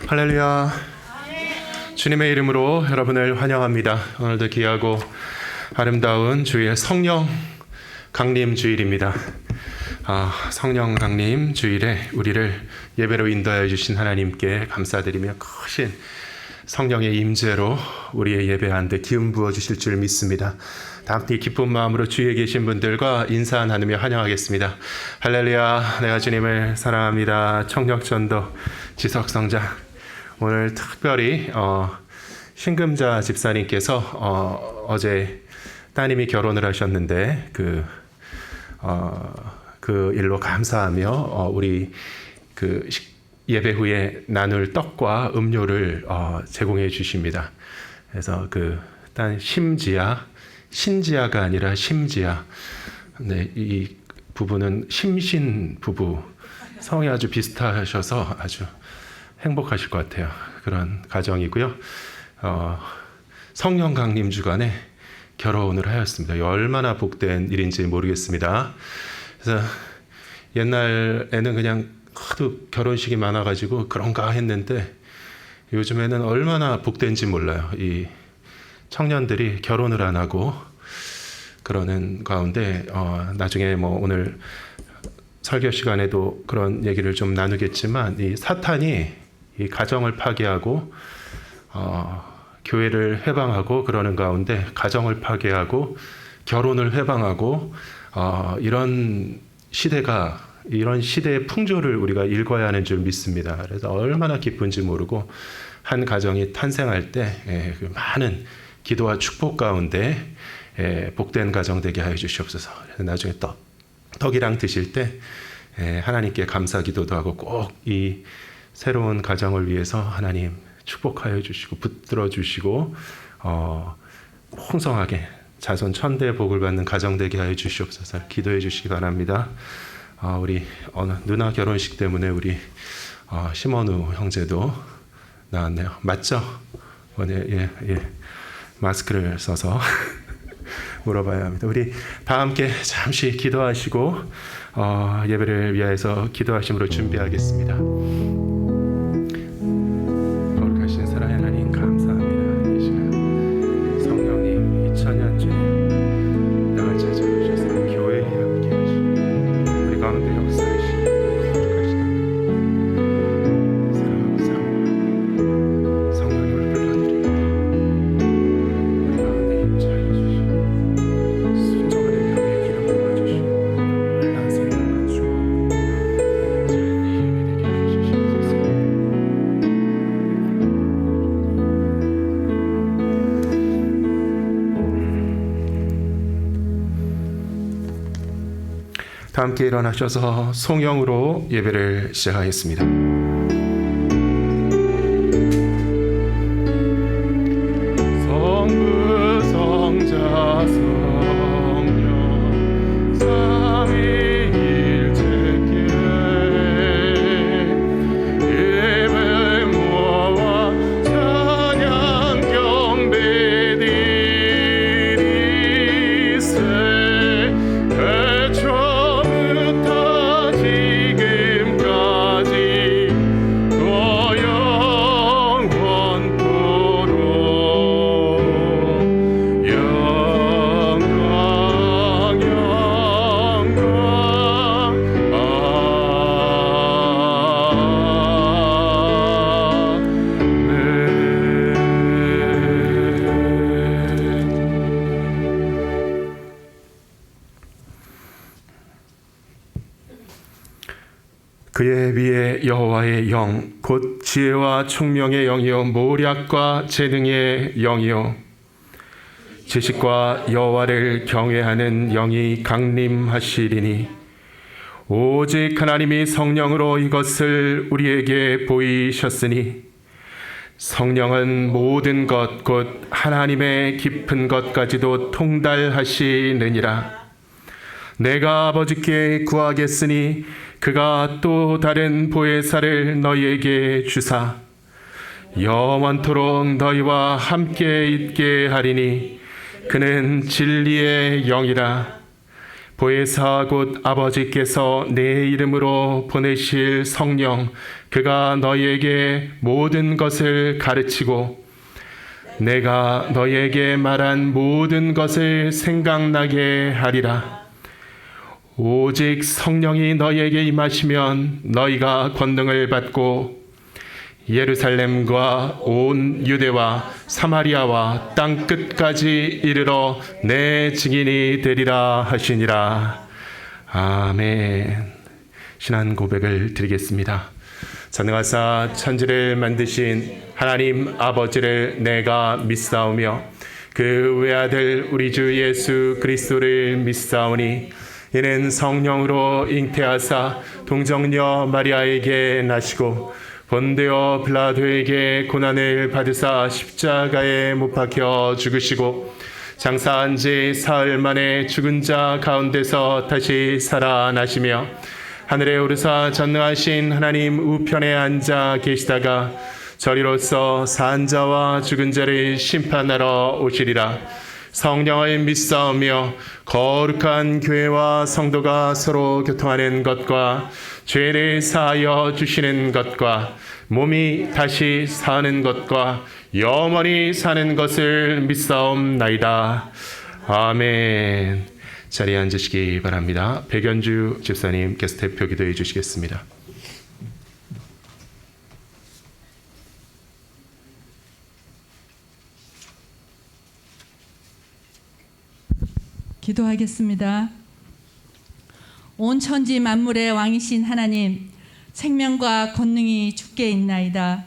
할렐루야. 주님의 이름으로 여러분을 환영합니다. 오늘도 귀하고 아름다운 주일 성령 강림 주일입니다. 성령 강림 주일에 우리를 예배로 인도하여 주신 하나님께 감사드리며 크신 성령의 임재로 우리의 예배한 데 기름 부어 주실 줄 믿습니다. 다 함께 기쁜 마음으로 주위에 계신 분들과 인사 나누며 환영하겠습니다. 할렐루야. 내가 주님을 사랑합니다. 청력전도 지석성장. 오늘 특별히 신금자 집사님께서 어제 따님이 결혼을 하셨는데 그 일로 감사하며 우리 예배 후에 나눌 떡과 음료를 제공해 주십니다. 그래서 일단 신지아가 아니라 심지아. 네, 이 부부는 심신 부부. 성이 아주 비슷하셔서 아주 행복하실 것 같아요. 그런 가정이고요. 성령 강림 주간에 결혼을 하였습니다. 얼마나 복된 일인지 모르겠습니다. 그래서 옛날에는 그냥 하도 결혼식이 많아가지고 그런가 했는데 요즘에는 얼마나 복된지 몰라요. 이 청년들이 결혼을 안 하고 그러는 가운데 나중에 오늘 설교 시간에도 그런 얘기를 좀 나누겠지만 이 사탄이 이 가정을 파괴하고 교회를 회방하고 그러는 가운데 가정을 파괴하고 결혼을 회방하고 이런 시대의 풍조를 우리가 읽어야 하는 줄 믿습니다. 그래서 얼마나 기쁜지 모르고 한 가정이 탄생할 때 많은 기도와 축복 가운데 복된 가정 되게 하여 주시옵소서. 그래서 나중에 떡이랑 드실 때 하나님께 감사 기도도 하고 꼭 이 새로운 가정을 위해서 하나님 축복하여 주시고 붙들어 주시고 풍성하게 자손 천대 복을 받는 가정 되게 하여 주시옵소서. 기도해 주시기 바랍니다. 우리 누나 결혼식 때문에 우리 심원우 형제도 나왔네요. 맞죠? 예. 마스크를 써서 물어봐야 합니다. 우리 다 함께 잠시 기도하시고 예배를 위하여서 기도하심으로 준비하겠습니다. 거룩하신 사랑의 하나님 감사합니다. 이 시간 성령님 2000년째 땅을 찾아오셔서 교회에 함께 하시고 우리 가운데 역사하시고 거룩하시다 사랑하고 사랑합니다. 성령님을 불러드립니다. 우리 가운데 임재하여 주시고 순종하는 영의 기름 부어주시고 놀라운 생명을 주고 예배 되게 하여 주시옵소서. 다 함께 일어나셔서 송영으로 예배를 시작하겠습니다. 성부 성자 성령 삼위일체께 예배 모아 찬양 경배드리세. 애초부터 지금까지 또 영원토록 영광 그의 위에 여호와의 영 곧 지혜와 총명의 영이요 모략과 재능의 영이요 지식과 여호와를 경외하는 영이 강림하시리니 오직 하나님이 성령으로 이것을 우리에게 보이셨으니 성령은 모든 것 곧 하나님의 깊은 것까지도 통달하시느니라. 내가 아버지께 구하겠으니 그가 또 다른 보혜사를 너희에게 주사 영원토록 너희와 함께 있게 하리니 그는 진리의 영이라. 보혜사 곧 아버지께서 내 이름으로 보내실 성령 그가 너희에게 모든 것을 가르치고 내가 너희에게 말한 모든 것을 생각나게 하리라. 오직 성령이 너희에게 임하시면 너희가 권능을 받고 예루살렘과 온 유대와 사마리아와 땅 끝까지 이르러 내 증인이 되리라 하시니라. 아멘. 신앙 고백을 드리겠습니다. 전능하사 천지를 만드신 하나님 아버지를 내가 믿사오며 그 외아들 우리 주 예수 그리스도를 믿사오니 이는 성령으로 잉태하사 동정녀 마리아에게 나시고 본데오 빌라도에게 고난을 받으사 십자가에 못 박혀 죽으시고 장사한 지 사흘 만에 죽은 자 가운데서 다시 살아나시며 하늘에 오르사 전능하신 하나님 우편에 앉아 계시다가 저리로서 산 자와 죽은 자를 심판하러 오시리라. 성령을 믿사오며 거룩한 교회와 성도가 서로 교통하는 것과 죄를 사하여 주시는 것과 몸이 다시 사는 것과 영원히 사는 것을 믿사옵나이다. 아멘. 자리에 앉으시기 바랍니다. 백연주 집사님께서 대표 기도해 주시겠습니다. 기도하겠습니다. 온 천지 만물의 왕이신 하나님, 생명과 권능이 주께 있나이다.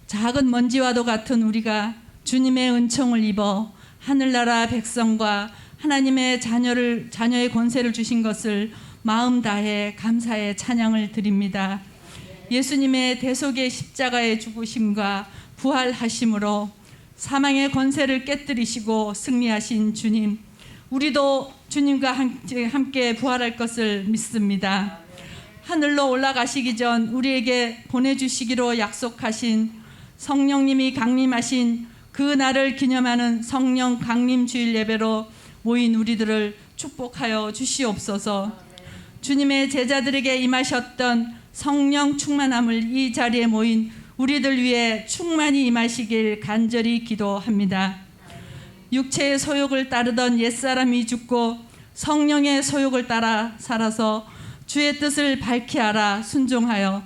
작은 먼지와도 같은 우리가 주님의 은총을 입어 하늘나라 백성과 하나님의 자녀의 권세를 주신 것을 마음 다해 감사의 찬양을 드립니다. 예수님의 대속의 십자가의 죽으심과 부활하심으로 사망의 권세를 깨뜨리시고 승리하신 주님, 우리도 주님과 함께 부활할 것을 믿습니다. 하늘로 올라가시기 전 우리에게 보내주시기로 약속하신 성령님이 강림하신 그 날을 기념하는 성령 강림 주일 예배로 모인 우리들을 축복하여 주시옵소서. 주님의 제자들에게 임하셨던 성령 충만함을 이 자리에 모인 우리들 위해 충만히 임하시길 간절히 기도합니다. 육체의 소욕을 따르던 옛사람이 죽고 성령의 소욕을 따라 살아서 주의 뜻을 밝히 알아 순종하여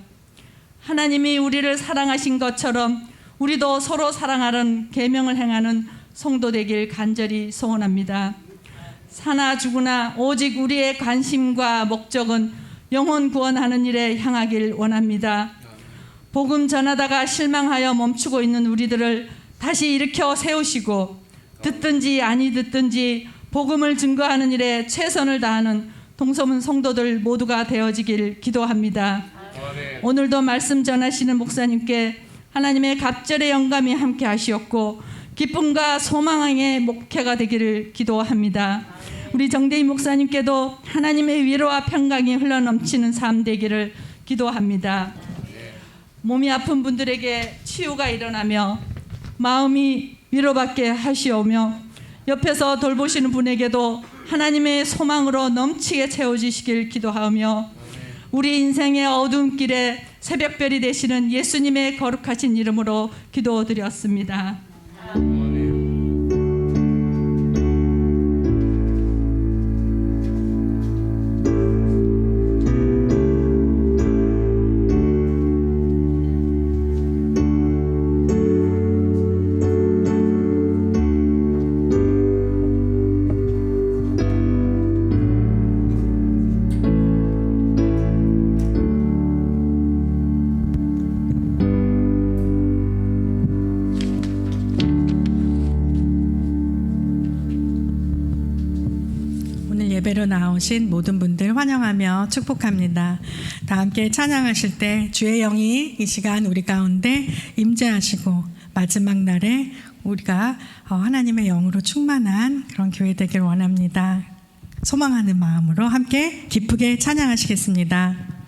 하나님이 우리를 사랑하신 것처럼 우리도 서로 사랑하는 계명을 행하는 성도 되길 간절히 소원합니다. 사나 죽으나 오직 우리의 관심과 목적은 영혼 구원하는 일에 향하길 원합니다. 복음 전하다가 실망하여 멈추고 있는 우리들을 다시 일으켜 세우시고 듣든지 아니 듣든지 복음을 증거하는 일에 최선을 다하는 동서문 성도들 모두가 되어지길 기도합니다. 오늘도 말씀 전하시는 목사님께 하나님의 갑절의 영감이 함께 하시었고 기쁨과 소망의 목회가 되기를 기도합니다. 우리 정대희 목사님께도 하나님의 위로와 평강이 흘러넘치는 삶 되기를 기도합니다. 몸이 아픈 분들에게 치유가 일어나며 마음이 위로받게 하시오며 옆에서 돌보시는 분에게도 하나님의 소망으로 넘치게 채워주시길 기도하며 우리 인생의 어두운 길에 새벽별이 되시는 예수님의 거룩하신 이름으로 기도드렸습니다. 예배로 나오신 모든 분들 환영하며 축복합니다. 다 함께 찬양하실 때 주의 영이 이 시간 우리 가운데 임재하시고 마지막 날에 우리가 하나님의 영으로 충만한 그런 교회 되길 원합니다. 소망하는 마음으로 함께 기쁘게 찬양하시겠습니다.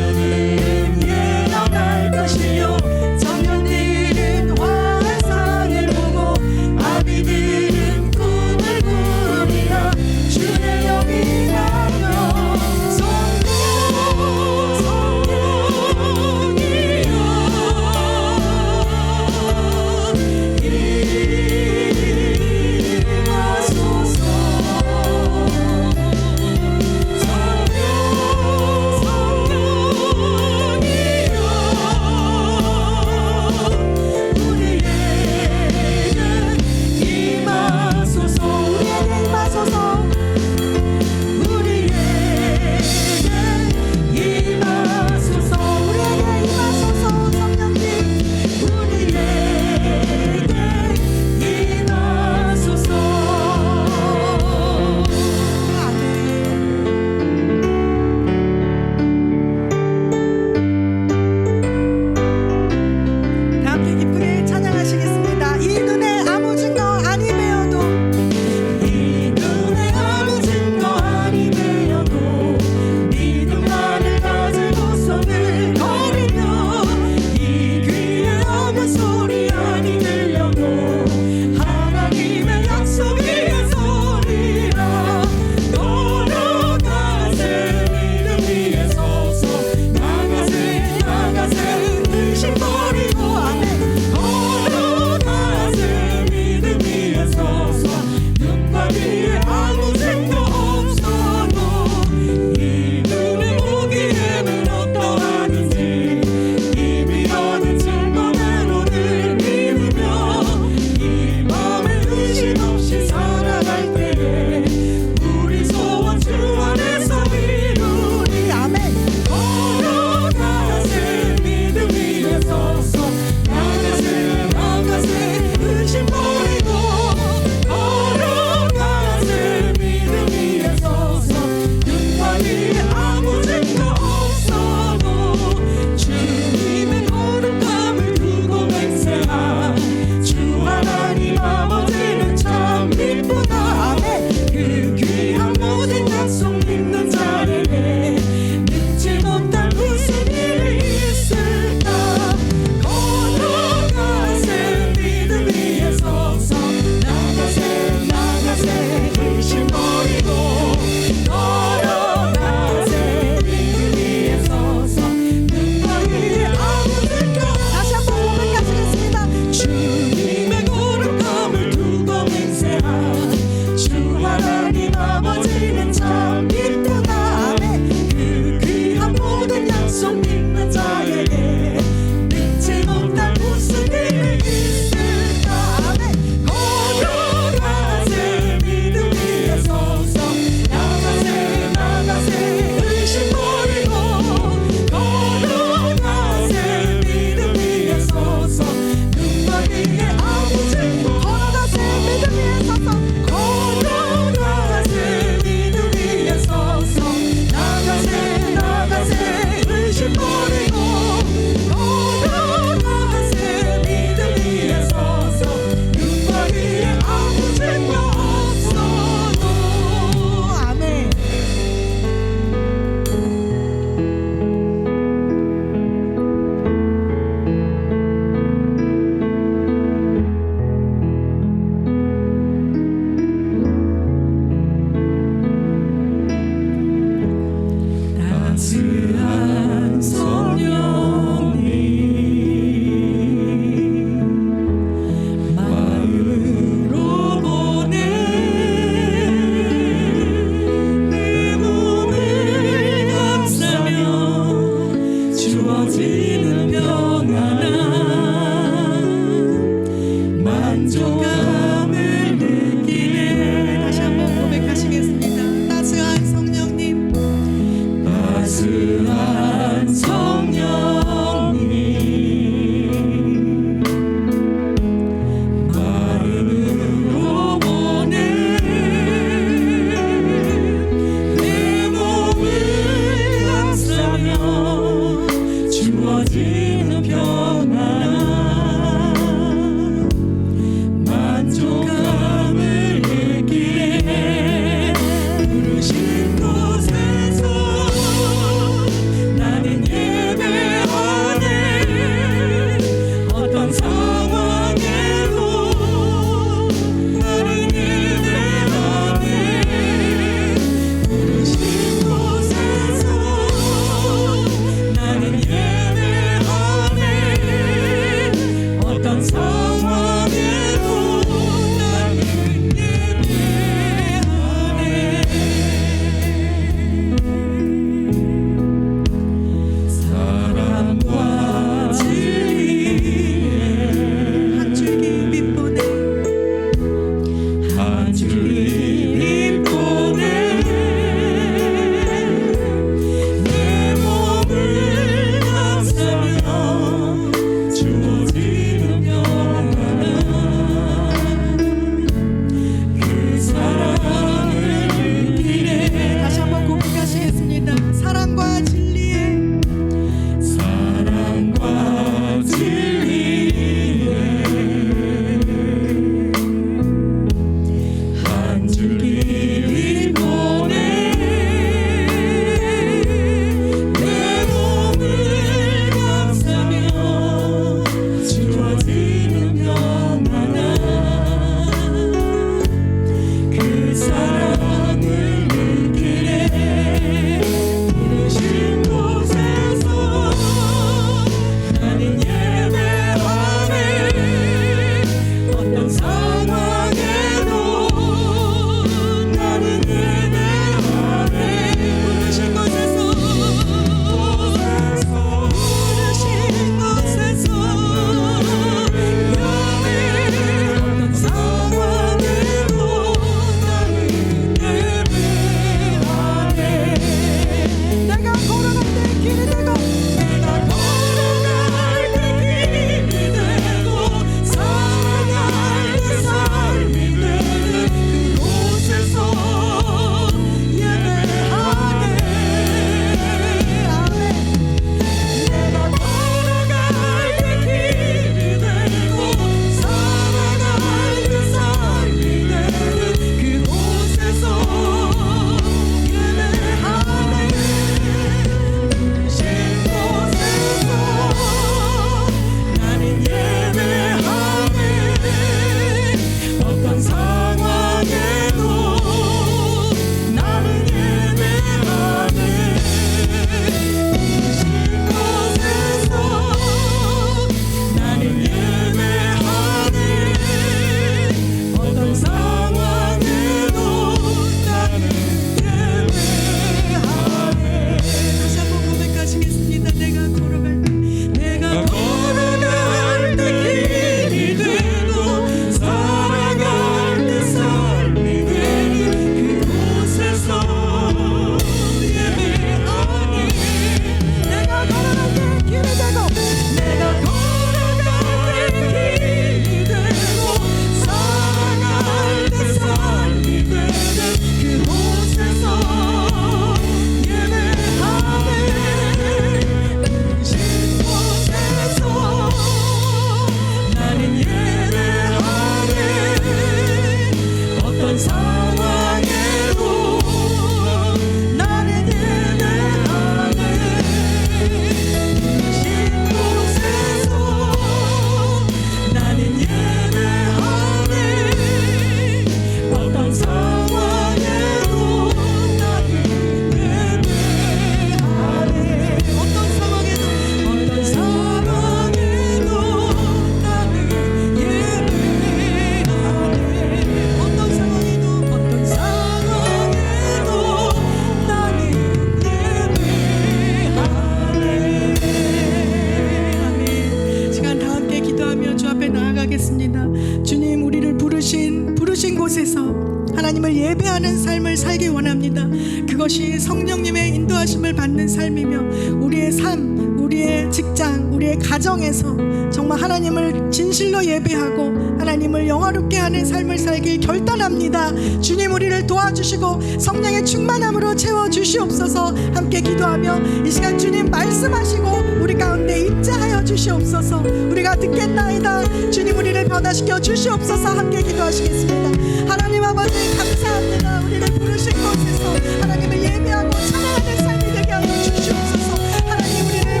나아가겠습니다. 주님, 우리를 부르신 곳에서 하나님을 예배하는 삶을 살기 원합니다. 그것이 성령님의 인도하심을 받는 삶이며 우리의 삶, 우리의 직장, 우리의 가정에서 정말 하나님을 진실로 예배하고 하나님을 영화롭게 하는 삶을 살길 결단합니다. 주님, 우리를 도와주시고 성령의 충만함으로 채워주시옵소서. 함께 기도하며 이 시간 주님 말씀하시고 우리 가운데 임재하여 주시옵소서. 우리가 듣겠나이다. 주님, 우리를 변화시켜 주시옵소서. 함께 기도하시겠습니다. 하나님 아버지, 감사합니다. 우리를 부르신 곳에서 하나님을 예배하고 찬양하는 삶이 되게 하여 주시옵소서. 하나님, 우리를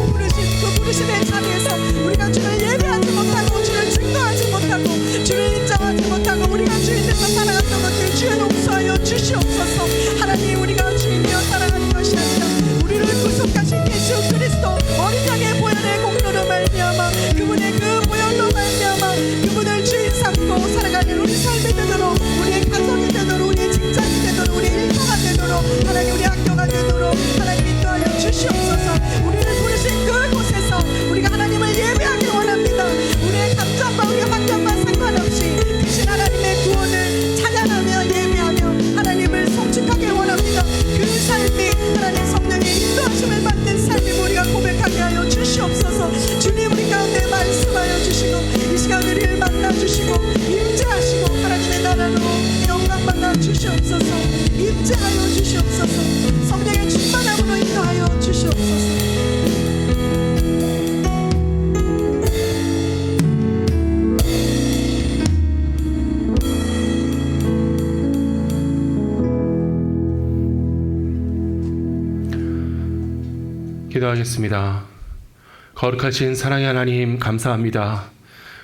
부르심의 자리에서 우리가 주를 예배하지 못하고 주를 증거하지 못하고 주를 인정하지 못하고 우리가 주인에서 살아갔던 것들 주의 용서하여 주시옵소서. 하나님, 우리가 주인이여 살아가는 것이 아니라 우리를 구속하신 예수 그리스도 어린 양의 보혈의 공로로 말미암아 그분의 그 보혈로 말미암아 그분을 주인 삼고 살아가는 우리 삶이 되도록, 우리의 가정이 되도록, 우리의 직장이 되도록, 우리의 일터가 되도록, 하나님 우리 학교가 되도록 하나님 인도하여 주시옵소서. 우리를 부르신 그곳에서 우리가 하나님을 예배하기 원합니다. 우리의 감정과 우리의 환경과 상관없이 크신 하나님의 구원을 찬양하며 예배하며 하나님을 송축하기 원합니다. 그 삶이 하나님 성령의 인도하심을 받는 삶이 우리가 고백하게 하여 주시옵소서. 주님, 우리 가운데 말씀하여 주시고 이 시간 우리를 만나주시고 임재하시고 하나님의 나라로 영광 받아 주시옵소서. 임재하여 주시옵소서. 성령의 충만함으로 인도하여 주시옵소서. 기도하겠습니다. 거룩하신 사랑의 하나님, 감사합니다.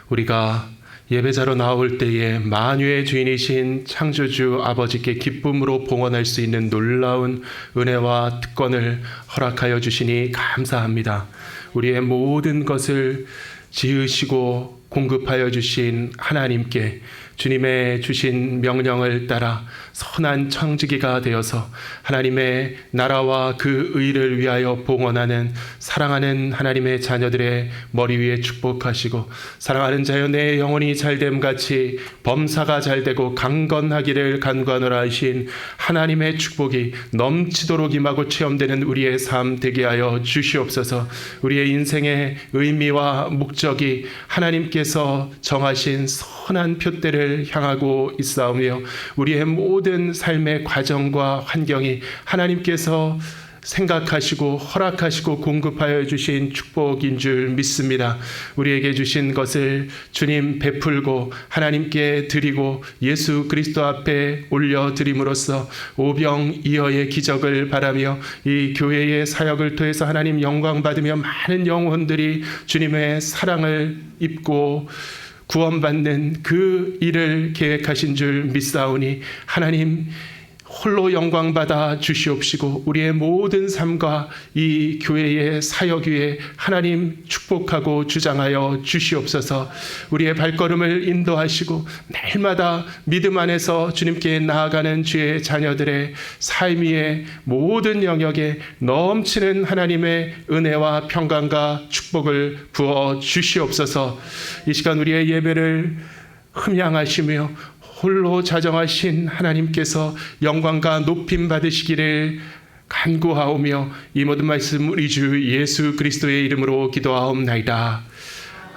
우리가 예배자로 나올 때에 만유의 주인이신 창조주 아버지께 기쁨으로 봉헌할 수 있는 놀라운 은혜와 특권을 허락하여 주시니 감사합니다. 우리의 모든 것을 지으시고 공급하여 주신 하나님께 주님의 주신 명령을 따라 선한 청지기가 되어서 하나님의 나라와 그 의를 위하여 봉헌하는 사랑하는 하나님의 자녀들의 머리 위에 축복하시고, 사랑하는 자여 내 영혼이 잘됨 같이 범사가 잘되고 강건하기를 간구하노라 하신 하나님의 축복이 넘치도록 임하고 체험되는 우리의 삶 되게 하여 주시옵소서. 우리의 인생의 의미와 목적이 하나님께서 정하신 선한 표대를 향하고 있사오며 우리의 모든 삶의 과정과 환경이 하나님께서 생각하시고 허락하시고 공급하여 주신 축복인 줄 믿습니다. 우리에게 주신 것을 주님 베풀고 하나님께 드리고 예수 그리스도 앞에 올려드림으로써 오병이어의 기적을 바라며 이 교회의 사역을 통해서 하나님 영광 받으며 많은 영혼들이 주님의 사랑을 입고 구원받는 그 일을 계획하신 줄 믿사오니 하나님 홀로 영광받아 주시옵시고 우리의 모든 삶과 이 교회의 사역 위에 하나님 축복하고 주장하여 주시옵소서. 우리의 발걸음을 인도하시고 날마다 믿음 안에서 주님께 나아가는 주의 자녀들의 삶 위에 모든 영역에 넘치는 하나님의 은혜와 평강과 축복을 부어 주시옵소서. 이 시간 우리의 예배를 흠양하시며 홀로 자정하신 하나님께서 영광과 높임 받으시기를 간구하오며 이 모든 말씀 우리 주 예수 그리스도의 이름으로 기도하옵나이다.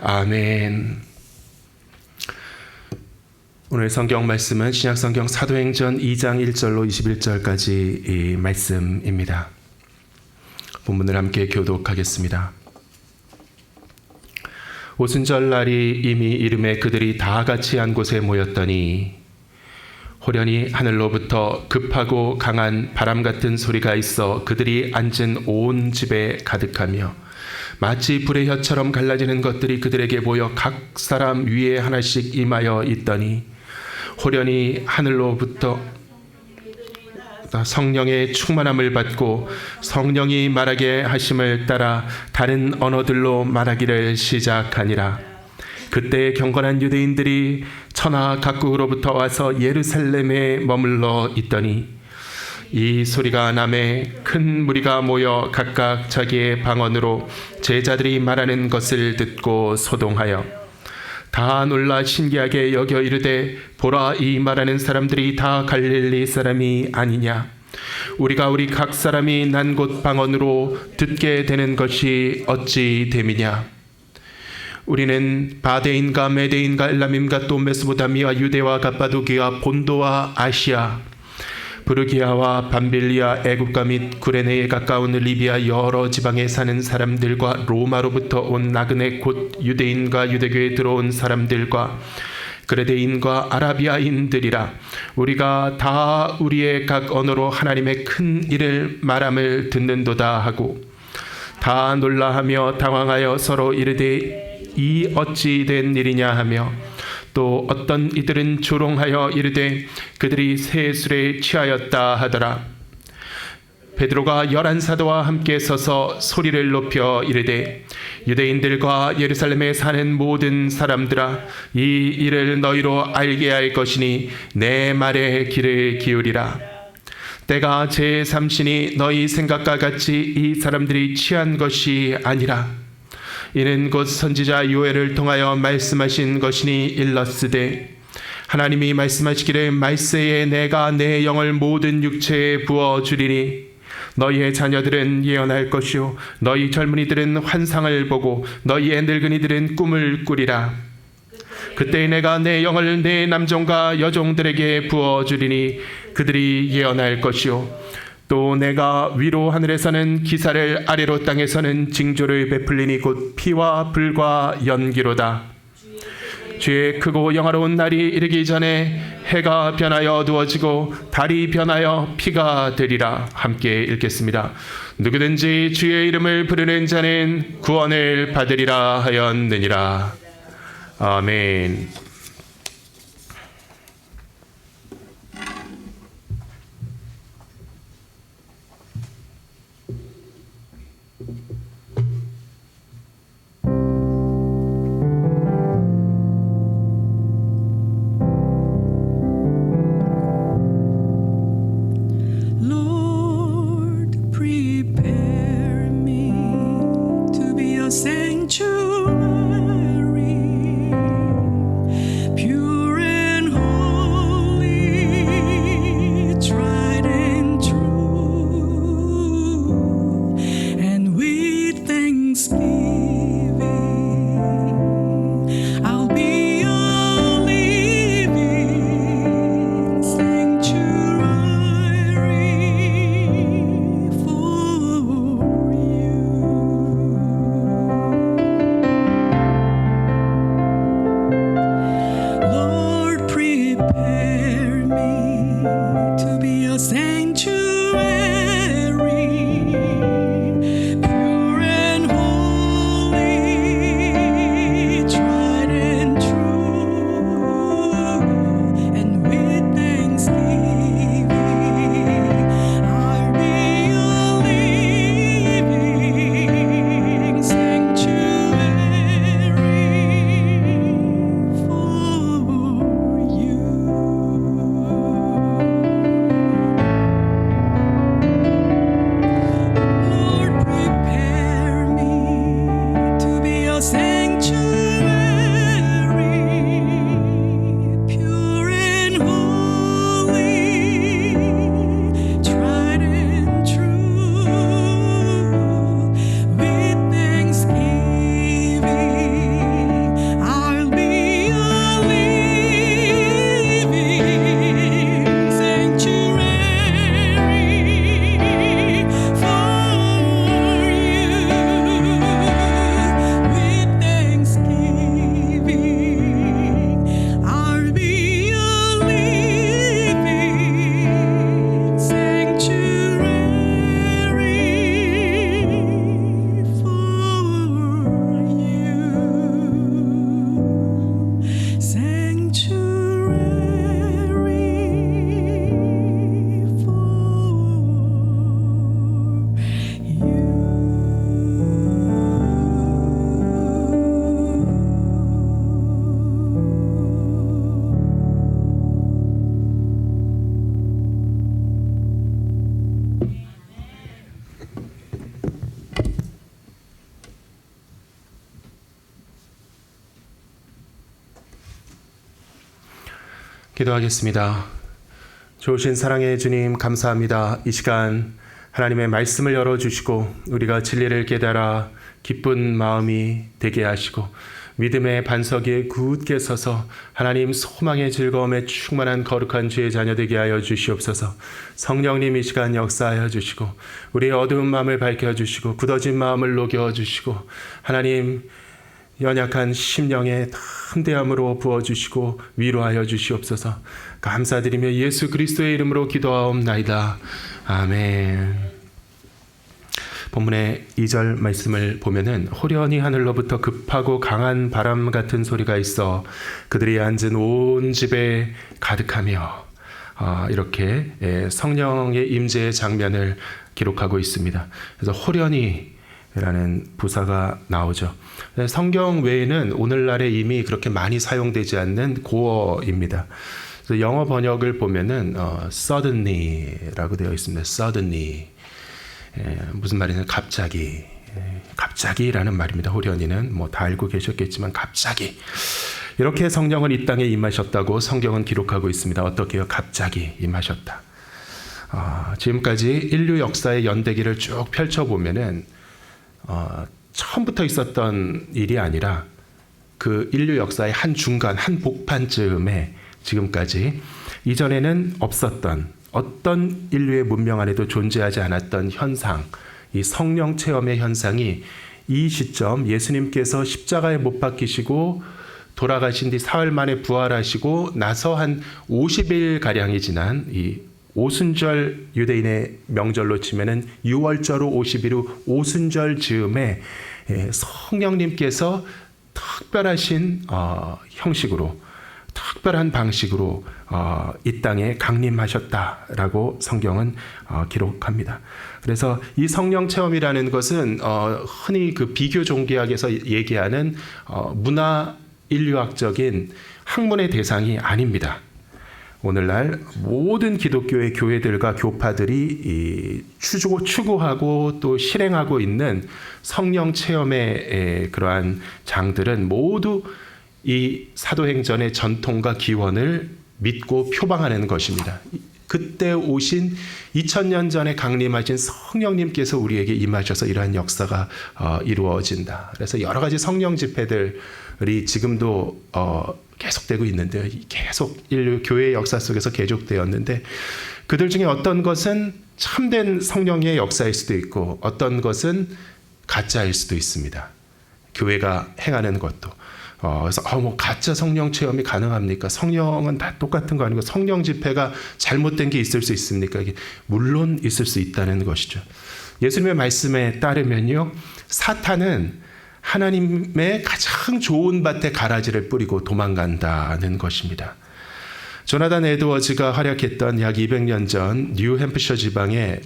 아멘. 오늘 성경 말씀은 신약성경 사도행전 2장 1절로 21절까지 이 말씀입니다. 본문을 함께 교독하겠습니다. 오순절 날이 이미 이름에 그들이 다 같이 한 곳에 모였더니 호련히 하늘로부터 급하고 강한 바람 같은 소리가 있어 그들이 앉은 온 집에 가득하며 마치 불의 혀처럼 갈라지는 것들이 그들에게 보여 각 사람 위에 하나씩 임하여 있더니 호련히 하늘로부터 성령의 충만함을 받고 성령이 말하게 하심을 따라 다른 언어들로 말하기를 시작하니라. 그때 경건한 유대인들이 천하 각국으로부터 와서 예루살렘에 머물러 있더니 이 소리가 남에 큰 무리가 모여 각각 자기의 방언으로 제자들이 말하는 것을 듣고 소동하여 다 놀라 신기하게 여겨 이르되 보라, 이 말하는 사람들이 다 갈릴리 사람이 아니냐. 우리가 우리 각 사람이 난 곳 방언으로 듣게 되는 것이 어찌 됨이냐. 우리는 바데인과 메데인과 엘람임과 또 메소포타미아, 유대와 갑바도기아, 본도와 아시아, 부르기아와 밤빌리아, 애국가 및 구레네에 가까운 리비아 여러 지방에 사는 사람들과 로마로부터 온 나그네 곧 유대인과 유대교에 들어온 사람들과 그레데인과 아라비아인들이라. 우리가 다 우리의 각 언어로 하나님의 큰 일을 말함을 듣는도다 하고 다 놀라하며 당황하여 서로 이르되 이 어찌 된 일이냐 하며 또 어떤 이들은 조롱하여 이르되 그들이 새 술에 취하였다 하더라. 베드로가 11사도와 함께 서서 소리를 높여 이르되 유대인들과 예루살렘에 사는 모든 사람들아, 이 일을 너희로 알게 할 것이니 내 말에 귀를 기울이라. 때가 제3시니 너희 생각과 같이 이 사람들이 취한 것이 아니라 이는 곧 선지자 요엘을 통하여 말씀하신 것이니 일렀으되 하나님이 말씀하시기를 말세에 내가 내 영을 모든 육체에 부어주리니 너희의 자녀들은 예언할 것이요 너희 젊은이들은 환상을 보고 너희의 늙은이들은 꿈을 꾸리라. 그때 내가 내 영을 내 남종과 여종들에게 부어주리니 그들이 예언할 것이요 또 내가 위로 하늘에서는 기사를 아래로 땅에서는 징조를 베풀리니 곧 피와 불과 연기로다. 주의 크고 영화로운 날이 이르기 전에 해가 변하여 어두워지고 달이 변하여 피가 되리라. 함께 읽겠습니다. 누구든지 주의 이름을 부르는 자는 구원을 받으리라 하였느니라. 아멘. sanctuary 기도하겠습니다. 좋으신 사랑의 주님 감사합니다. 이 시간 하나님의 말씀을 열어주시고 우리가 진리를 깨달아 기쁜 마음이 되게 하시고 믿음의 반석 위에 굳게 서서 하나님 소망의 즐거움에 충만한 거룩한 주의 자녀 되게 하여 주시옵소서. 성령님 이 시간 역사하여 주시고 우리의 어두운 마음을 밝혀주시고 굳어진 마음을 녹여주시고 하나님 연약한 심령에 담대함으로 부어주시고 위로하여 주시옵소서. 감사드리며 예수 그리스도의 이름으로 기도하옵나이다. 아멘. 본문의 2절 말씀을 보면은 호련히 하늘로부터 급하고 강한 바람 같은 소리가 있어 그들이 앉은 온 집에 가득하며 이렇게 성령의 임재의 장면을 기록하고 있습니다. 그래서 호련히 라는 부사가 나오죠. 성경 외에는 오늘날에 이미 그렇게 많이 사용되지 않는 고어입니다. 그래서 영어 번역을 보면은 suddenly라고 되어 있습니다. suddenly 무슨 말이냐 갑자기 갑자기라는 말입니다. 호련히는 뭐 다 알고 계셨겠지만 갑자기 이렇게 성령은 이 땅에 임하셨다고 성경은 기록하고 있습니다. 어떻게요? 갑자기 임하셨다. 지금까지 인류 역사의 연대기를 쭉 펼쳐보면은 처음부터 있었던 일이 아니라 그 인류 역사의 한 중간, 한 복판쯤에 지금까지 이전에는 없었던 어떤 인류의 문명 안에도 존재하지 않았던 현상, 이 성령 체험의 현상이 이 시점 예수님께서 십자가에 못 박히시고 돌아가신 뒤 사흘 만에 부활하시고 나서 한 50일가량이 지난 이 오순절 유대인의 명절로 치면은 6월절 후 50일 후 오순절 즈음에 성령님께서 특별하신 형식으로 특별한 방식으로 이 땅에 강림하셨다라고 성경은 기록합니다. 그래서 이 성령 체험이라는 것은 흔히 그 비교 종교학에서 얘기하는 문화 인류학적인 학문의 대상이 아닙니다. 오늘날 모든 기독교의 교회들과 교파들이 추구하고 또 실행하고 있는 성령 체험의 그러한 장들은 모두 이 사도행전의 전통과 기원을 믿고 표방하는 것입니다. 그때 오신 2000년 전에 강림하신 성령님께서 우리에게 임하셔서 이러한 역사가 이루어진다. 그래서 여러 가지 성령 집회들이 지금도 계속되고 있는데요. 계속 인류 교회의 역사 속에서 계속되었는데 그들 중에 어떤 것은 참된 성령의 역사일 수도 있고 어떤 것은 가짜일 수도 있습니다. 교회가 행하는 것도. 그래서 뭐 가짜 성령 체험이 가능합니까? 성령은 다 똑같은 거 아니고 성령 집회가 잘못된 게 있을 수 있습니까? 물론 있을 수 있다는 것이죠. 예수님의 말씀에 따르면요, 사탄은 하나님의 가장 좋은 밭에 가라지를 뿌리고 도망간다는 것입니다. 조나단 에드워즈가 활약했던 약 200년 전 뉴햄프셔 지방에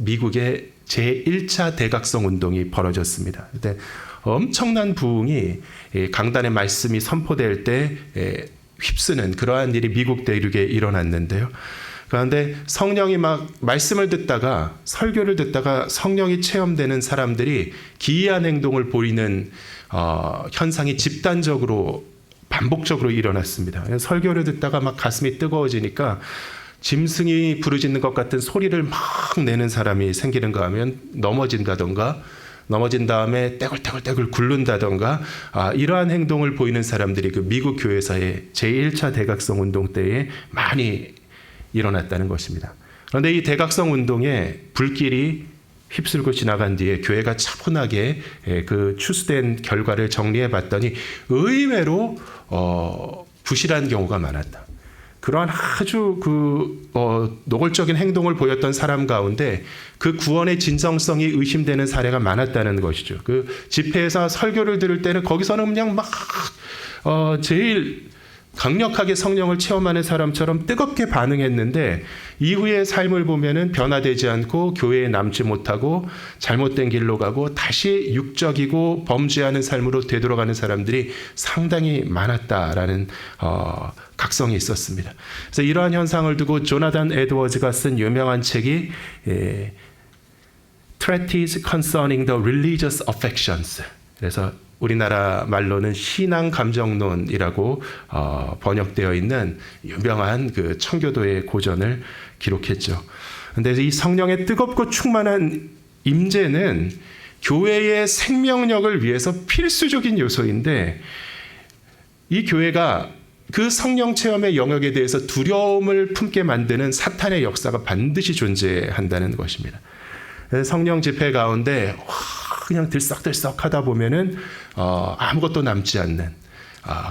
미국의 제1차 대각성 운동이 벌어졌습니다. 그때 엄청난 부흥이 강단의 말씀이 선포될 때 휩쓰는 그러한 일이 미국 대륙에 일어났는데요. 그런데 성령이 막 말씀을 듣다가 설교를 듣다가 성령이 체험되는 사람들이 기이한 행동을 보이는 현상이 집단적으로 반복적으로 일어났습니다. 설교를 듣다가 막 가슴이 뜨거워지니까 짐승이 부르짖는 것 같은 소리를 막 내는 사람이 생기는가 하면 넘어진 다음에 떼굴떼굴 굴른다던가 이러한 행동을 보이는 사람들이 그 미국 교회사의 제1차 대각성 운동 때에 많이 일어났다는 것입니다. 그런데 이 대각성 운동에 불길이 휩쓸고 지나간 뒤에 교회가 차분하게 그 추수된 결과를 정리해 봤더니 의외로 부실한 경우가 많았다. 그러한 아주 노골적인 행동을 보였던 사람 가운데 그 구원의 진정성이 의심되는 사례가 많았다는 것이죠. 그 집회에서 설교를 들을 때는 거기서는 그냥 막 제일 강력하게 성령을 체험하는 사람처럼 뜨겁게 반응했는데 이후의 삶을 보면은 변화되지 않고 교회에 남지 못하고 잘못된 길로 가고 다시 육적이고 범죄하는 삶으로 되돌아가는 사람들이 상당히 많았다라는 각성이 있었습니다. 그래서 이러한 현상을 두고 조나단 에드워즈가 쓴 유명한 책이 Treatise Concerning the Religious Affections. 그래서 우리나라 말로는 신앙 감정론이라고 번역되어 있는 유명한 그 청교도의 고전을 기록했죠. 근데 이 성령의 뜨겁고 충만한 임재는 교회의 생명력을 위해서 필수적인 요소인데, 이 교회가 그 성령 체험의 영역에 대해서 두려움을 품게 만드는 사탄의 역사가 반드시 존재한다는 것입니다. 성령 집회 가운데 그냥 들썩들썩 하다 보면은 아무것도 남지 않는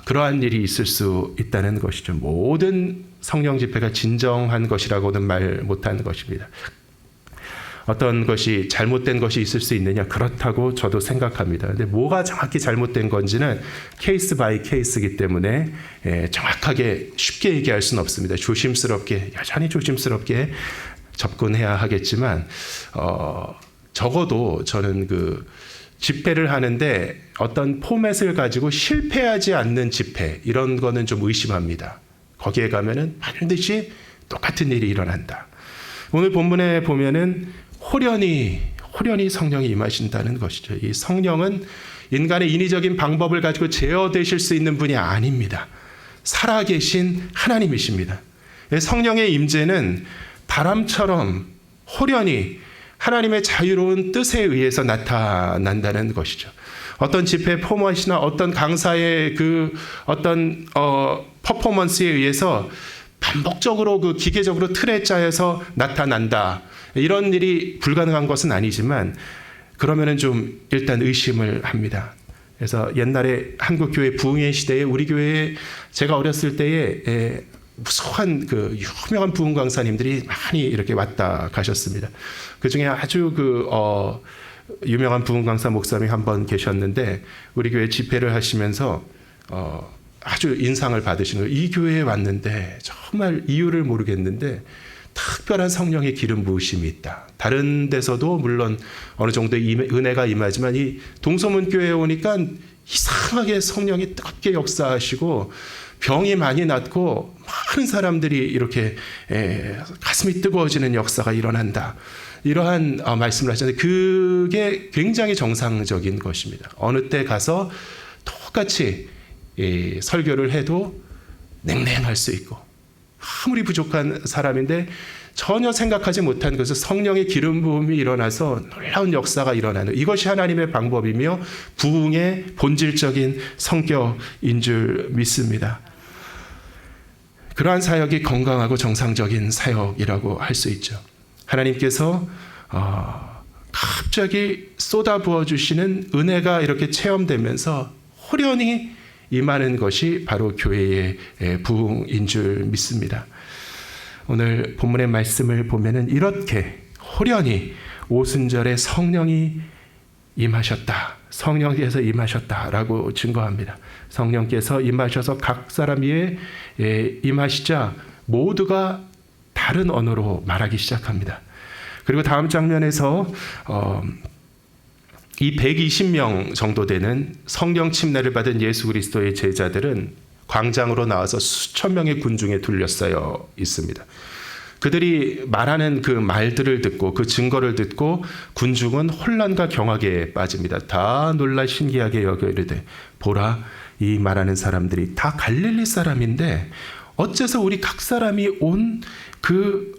그러한 일이 있을 수 있다는 것이죠. 모든 성령 집회가 진정한 것이라고는 말 못하는 것입니다. 어떤 것이 잘못된 것이 있을 수 있느냐? 그렇다고 저도 생각합니다. 근데 뭐가 정확히 잘못된 건지는 케이스 바이 케이스이기 때문에 정확하게 쉽게 얘기할 수는 없습니다. 조심스럽게, 여전히 조심스럽게 접근해야 하겠지만, 적어도 저는 그 집회를 하는데 어떤 포맷을 가지고 실패하지 않는 집회, 이런 거는 좀 의심합니다. 거기에 가면은 반드시 똑같은 일이 일어난다. 오늘 본문에 보면은 호련히 성령이 임하신다는 것이죠. 이 성령은 인간의 인위적인 방법을 가지고 제어되실 수 있는 분이 아닙니다. 살아계신 하나님이십니다. 성령의 임재는 바람처럼 호련히 하나님의 자유로운 뜻에 의해서 나타난다는 것이죠. 어떤 집회 포맷이나 어떤 강사의 그 어떤 퍼포먼스에 의해서 반복적으로 그 기계적으로 틀에 짜여서 나타난다, 이런 일이 불가능한 것은 아니지만, 그러면은 좀 일단 의심을 합니다. 그래서 옛날에 한국 교회 부흥의 시대에 우리 교회에 제가 어렸을 때에 무수한 그 유명한 부흥 강사님들이 많이 이렇게 왔다 가셨습니다. 그 중에 아주 유명한 부흥 강사 목사님이 한 번 계셨는데, 우리 교회 집회를 하시면서 아주 인상을 받으시는 거예요. 이 교회에 왔는데 정말 이유를 모르겠는데 특별한 성령의 기름 부으심이 있다. 다른 데서도 물론 어느 정도의 은혜가 임하지만 이 동서문 교회에 오니까 이상하게 성령이 뜨겁게 역사하시고 병이 많이 낫고 많은 사람들이 이렇게 가슴이 뜨거워지는 역사가 일어난다. 이러한 말씀을 하셨는데, 그게 굉장히 정상적인 것입니다. 어느 때 가서 똑같이 설교를 해도 냉랭할 수 있고, 아무리 부족한 사람인데 전혀 생각하지 못한 것은 성령의 기름 부음이 일어나서 놀라운 역사가 일어나는, 이것이 하나님의 방법이며 부흥의 본질적인 성격인 줄 믿습니다. 그러한 사역이 건강하고 정상적인 사역이라고 할 수 있죠. 하나님께서 갑자기 쏟아부어 주시는 은혜가 이렇게 체험되면서 호련히 임하는 것이 바로 교회의 부흥인 줄 믿습니다. 오늘 본문의 말씀을 보면은 이렇게 호련히 오순절에 성령이 임하셨다, 성령께서 임하셨다라고 증거합니다. 성령께서 임하셔서 각 사람 위에 임하시자 모두가 다른 언어로 말하기 시작합니다. 그리고 다음 장면에서 이 120명 정도 되는 성령 침례를 받은 예수 그리스도의 제자들은 광장으로 나와서 수천 명의 군중에 둘러싸여 있습니다. 그들이 말하는 그 말들을 듣고 그 증거를 듣고 군중은 혼란과 경악에 빠집니다. 다 놀라 신기하게 여겨 이르되, 보라, 이 말하는 사람들이 다 갈릴리 사람인데 어째서 우리 각 사람이 온 그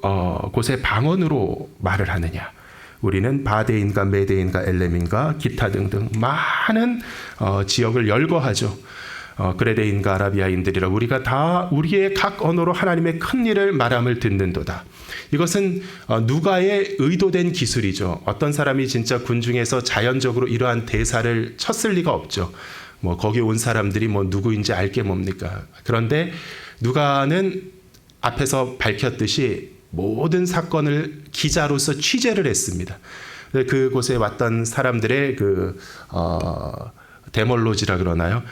곳의 방언으로 말을 하느냐? 우리는 바데인가 메데인가 엘렘인가 기타 등등 많은 지역을 열거하죠. 그레데인가 아라비아인들이라 우리가 다 우리의 각 언어로 하나님의 큰 일을 말함을 듣는도다. 이것은 누가의 의도된 기술이죠. 어떤 사람이 진짜 군중에서 자연적으로 이러한 대사를 쳤을 리가 없죠. 뭐 거기 온 사람들이 뭐 누구인지 알게 뭡니까? 그런데 누가는 앞에서 밝혔듯이 모든 사건을 기자로서 취재를 했습니다. 그곳에 왔던 사람들의 그 데몰로지라 그러나요?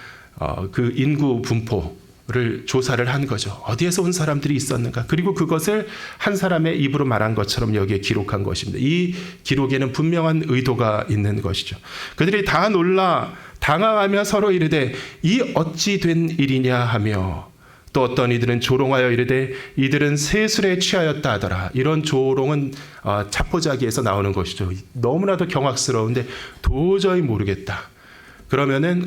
그 인구 분포를 조사를 한 거죠. 어디에서 온 사람들이 있었는가? 그리고 그것을 한 사람의 입으로 말한 것처럼 여기에 기록한 것입니다. 이 기록에는 분명한 의도가 있는 것이죠. 그들이 다 놀라 당황하며 서로 이르되 이 어찌 된 일이냐 하며, 또 어떤 이들은 조롱하여 이르되 이들은 세술에 취하였다 하더라. 이런 조롱은 차포자기에서 나오는 것이죠. 너무나도 경악스러운데 도저히 모르겠다. 그러면은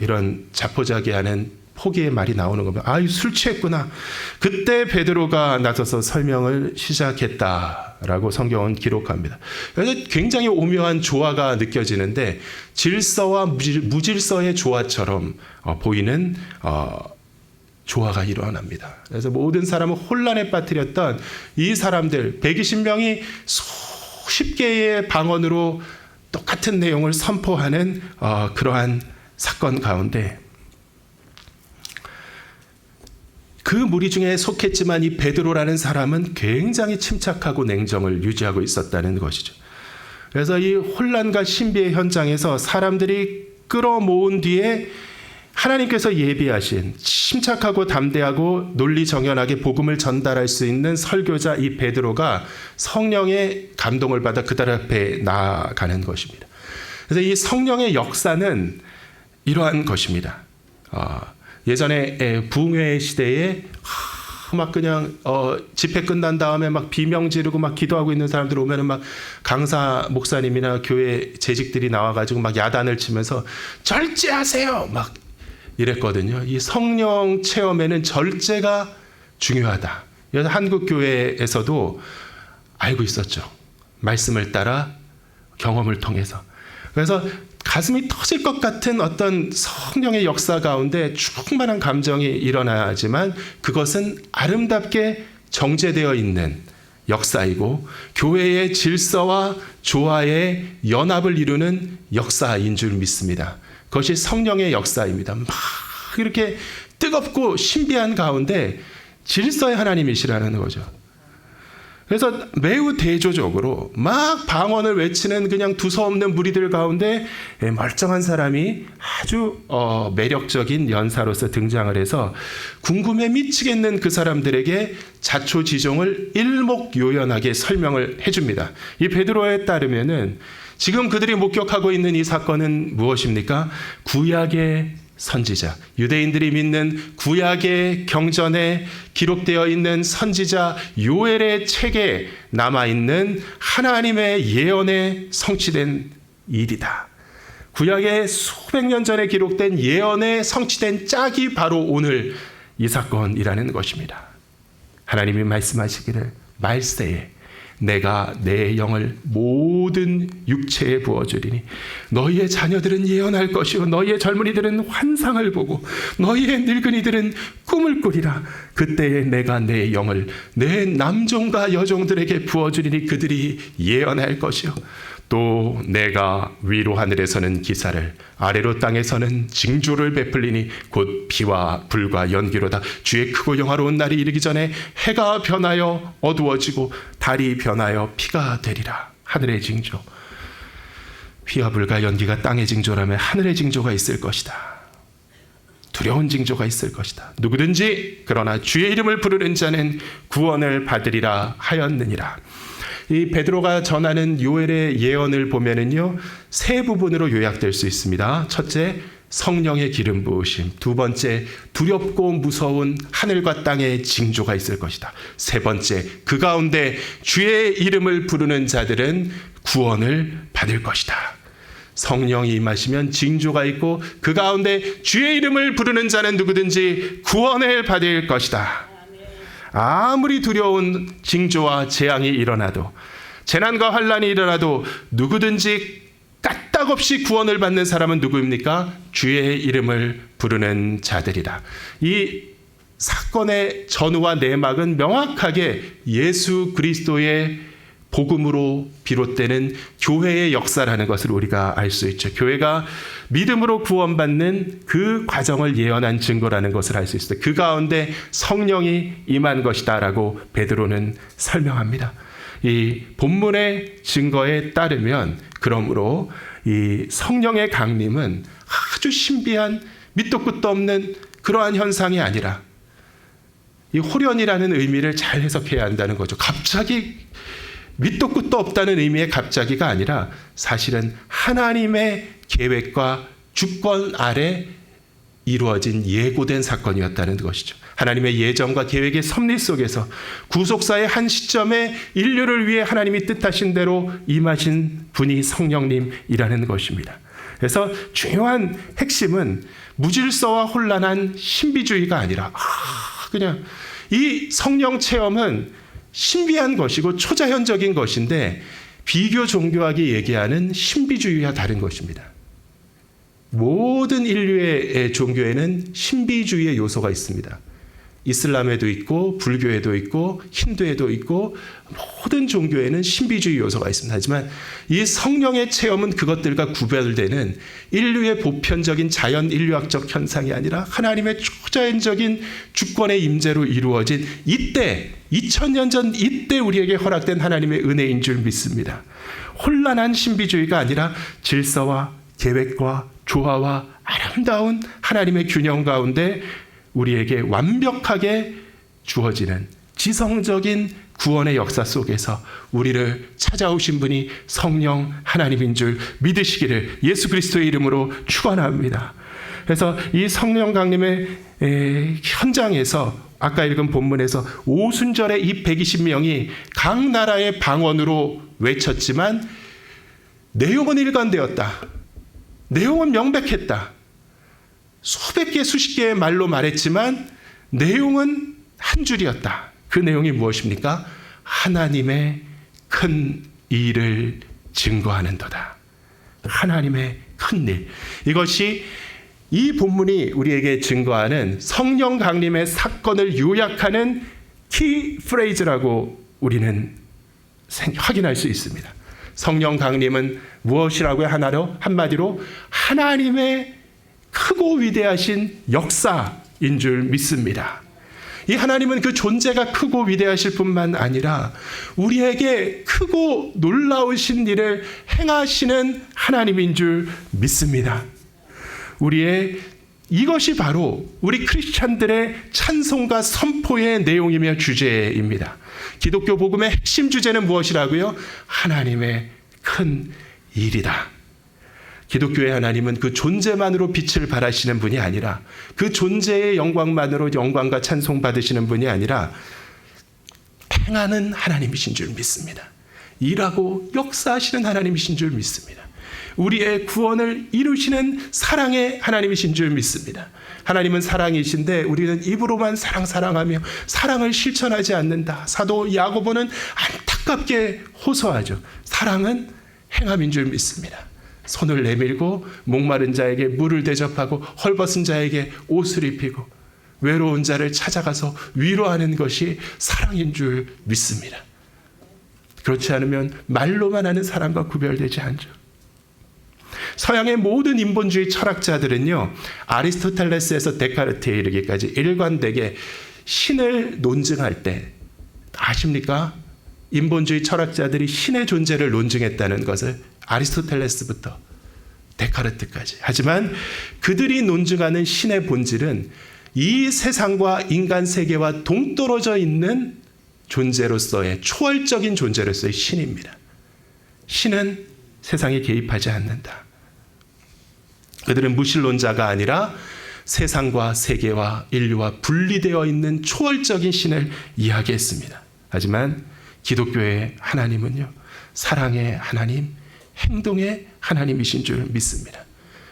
이런 자포자기하는 포기의 말이 나오는 겁니다. 술 취했구나. 그때 베드로가 나서서 설명을 시작했다라고 성경은 기록합니다. 그래서 굉장히 오묘한 조화가 느껴지는데 질서와 무질서의 조화처럼 보이는 조화가 일어납니다. 그래서 모든 사람을 혼란에 빠뜨렸던 이 사람들 120명이 수십 개의 방언으로 똑같은 내용을 선포하는 그러한 사건 가운데 그 무리 중에 속했지만 이 베드로라는 사람은 굉장히 침착하고 냉정을 유지하고 있었다는 것이죠. 그래서 이 혼란과 신비의 현장에서 사람들이 끌어모은 뒤에 하나님께서 예비하신 침착하고 담대하고 논리정연하게 복음을 전달할 수 있는 설교자 이 베드로가 성령의 감동을 받아 그들 앞에 나아가는 것입니다. 그래서 이 성령의 역사는 이러한 것입니다. 예전에 부흥회 시대에 막 그냥 집회 끝난 다음에 막 비명 지르고 막 기도하고 있는 사람들 오면은 막 강사 목사님이나 교회 재직들이 나와가지고 막 야단을 치면서 절제하세요 막 이랬거든요. 이 성령 체험에는 절제가 중요하다. 그래서 한국 교회에서도 알고 있었죠. 말씀을 따라 경험을 통해서. 그래서 가슴이 터질 것 같은 어떤 성령의 역사 가운데 충만한 감정이 일어나지만 그것은 아름답게 정제되어 있는 역사이고 교회의 질서와 조화의 연합을 이루는 역사인 줄 믿습니다. 그것이 성령의 역사입니다. 막 이렇게 뜨겁고 신비한 가운데 질서의 하나님이시라는 거죠. 그래서 매우 대조적으로 막 방언을 외치는 그냥 두서없는 무리들 가운데 멀쩡한 사람이 아주 매력적인 연사로서 등장을 해서 궁금해 미치겠는 그 사람들에게 자초지종을 일목요연하게 설명을 해줍니다. 이 베드로에 따르면은 지금 그들이 목격하고 있는 이 사건은 무엇입니까? 구약의 선지자, 유대인들이 믿는 구약의 경전에 기록되어 있는 선지자 요엘의 책에 남아있는 하나님의 예언에 성취된 일이다. 구약의 수백 년 전에 기록된 예언에 성취된 짝이 바로 오늘 이 사건이라는 것입니다. 하나님이 말씀하시기를 말세에 내가 내 영을 모든 육체에 부어주리니 너희의 자녀들은 예언할 것이요 너희의 젊은이들은 환상을 보고 너희의 늙은이들은 꿈을 꾸리라. 그때에 내가 내 영을 내 남종과 여종들에게 부어주리니 그들이 예언할 것이요 또 내가 위로 하늘에서는 기사를 아래로 땅에서는 징조를 베풀리니 곧 비와 불과 연기로다. 주의 크고 영화로운 날이 이르기 전에 해가 변하여 어두워지고 달이 변하여 피가 되리라. 하늘의 징조. 피와 불과 연기가 땅의 징조라면 하늘의 징조가 있을 것이다. 두려운 징조가 있을 것이다. 누구든지 그러나 주의 이름을 부르는 자는 구원을 받으리라 하였느니라. 이 베드로가 전하는 요엘의 예언을 보면은요, 세 부분으로 요약될 수 있습니다. 첫째, 성령의 기름 부으심. 두 번째, 두렵고 무서운 하늘과 땅의 징조가 있을 것이다. 세 번째, 그 가운데 주의 이름을 부르는 자들은 구원을 받을 것이다. 성령이 임하시면 징조가 있고 그 가운데 주의 이름을 부르는 자는 누구든지 구원을 받을 것이다. 아무리 두려운 징조와 재앙이 일어나도 재난과 환란이 일어나도 누구든지 까딱없이 구원을 받는 사람은 누구입니까? 주의 이름을 부르는 자들이라. 이 사건의 전후와 내막은 명확하게 예수 그리스도의 복음으로 비롯되는 교회의 역사라는 것을 우리가 알 수 있죠. 교회가 믿음으로 구원받는 그 과정을 예언한 증거라는 것을 알 수 있어요. 그 가운데 성령이 임한 것이다라고 베드로는 설명합니다. 이 본문의 증거에 따르면 그러므로 이 성령의 강림은 아주 신비한 밑도 끝도 없는 그러한 현상이 아니라 이 호련이라는 의미를 잘 해석해야 한다는 거죠. 갑자기 밑도 끝도 없다는 의미의 갑자기가 아니라 사실은 하나님의 계획과 주권 아래 이루어진 예고된 사건이었다는 것이죠. 하나님의 예정과 계획의 섭리 속에서 구속사의 한 시점에 인류를 위해 하나님이 뜻하신 대로 임하신 분이 성령님이라는 것입니다. 그래서 중요한 핵심은 무질서와 혼란한 신비주의가 아니라 그냥 이 성령 체험은 신비한 것이고 초자연적인 것인데 비교 종교학이 얘기하는 신비주의와 다른 것입니다. 모든 인류의 종교에는 신비주의의 요소가 있습니다. 이슬람에도 있고 불교에도 있고 힌두에도 있고 모든 종교에는 신비주의 요소가 있습니다. 하지만 이 성령의 체험은 그것들과 구별되는 인류의 보편적인 자연 인류학적 현상이 아니라 하나님의 초자연적인 주권의 임재로 이루어진 이때 2000년 전 이때 우리에게 허락된 하나님의 은혜인 줄 믿습니다. 혼란한 신비주의가 아니라 질서와 계획과 조화와 아름다운 하나님의 균형 가운데 우리에게 완벽하게 주어지는 지성적인 구원의 역사 속에서 우리를 찾아오신 분이 성령 하나님인 줄 믿으시기를 예수 그리스도의 이름으로 축원합니다. 그래서 이 성령 강림의 현장에서 아까 읽은 본문에서 오순절에 이 120명이 각 나라의 방언으로 외쳤지만 내용은 일관되었다. 내용은 명백했다. 수백 개, 수십 개의 말로 말했지만 내용은 한 줄이었다. 그 내용이 무엇입니까? 하나님의 큰 일을 증거하는도다. 하나님의 큰 일. 이것이 이 본문이 우리에게 증거하는 성령 강림의 사건을 요약하는 키 프레이즈라고 우리는 확인할 수 있습니다. 성령 강림은 무엇이라고 한마디로 하나님의 크고 위대하신 역사인 줄 믿습니다. 이 하나님은 그 존재가 크고 위대하실 뿐만 아니라 우리에게 크고 놀라우신 일을 행하시는 하나님인 줄 믿습니다. 이것이 바로 우리 크리스찬들의 찬송과 선포의 내용이며 주제입니다. 기독교 복음의 핵심 주제는 무엇이라고요? 하나님의 큰 일이다. 기독교의 하나님은 그 존재만으로 빛을 발하시는 분이 아니라 그 존재의 영광만으로 영광과 찬송 받으시는 분이 아니라 행하는 하나님이신 줄 믿습니다. 일하고 역사하시는 하나님이신 줄 믿습니다. 우리의 구원을 이루시는 사랑의 하나님이신 줄 믿습니다. 하나님은 사랑이신데 우리는 입으로만 사랑하며 사랑을 실천하지 않는다. 사도 야고보는 안타깝게 호소하죠. 사랑은 행함인 줄 믿습니다. 손을 내밀고 목마른 자에게 물을 대접하고 헐벗은 자에게 옷을 입히고 외로운 자를 찾아가서 위로하는 것이 사랑인 줄 믿습니다. 그렇지 않으면 말로만 하는 사랑과 구별되지 않죠. 서양의 모든 인본주의 철학자들은요, 아리스토텔레스에서 데카르트에 이르기까지 일관되게 신을 논증할 때 아십니까? 인본주의 철학자들이 신의 존재를 논증했다는 것을 아리스토텔레스부터 데카르트까지. 하지만 그들이 논증하는 신의 본질은 이 세상과 인간 세계와 동떨어져 있는 존재로서의 초월적인 존재로서의 신입니다. 신은 세상에 개입하지 않는다. 그들은 무신론자가 아니라 세상과 세계와 인류와 분리되어 있는 초월적인 신을 이야기했습니다. 하지만 기독교의 하나님은요, 사랑의 하나님, 행동의 하나님이신 줄 믿습니다.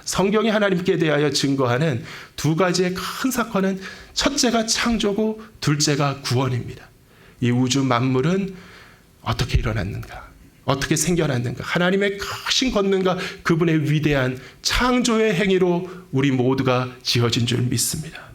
성경이 하나님께 대하여 증거하는 두 가지의 큰 사건은 첫째가 창조고 둘째가 구원입니다. 이 우주 만물은 어떻게 일어났는가? 어떻게 생겨났는가? 하나님의 크신 권능과 그분의 위대한 창조의 행위로 우리 모두가 지어진 줄 믿습니다.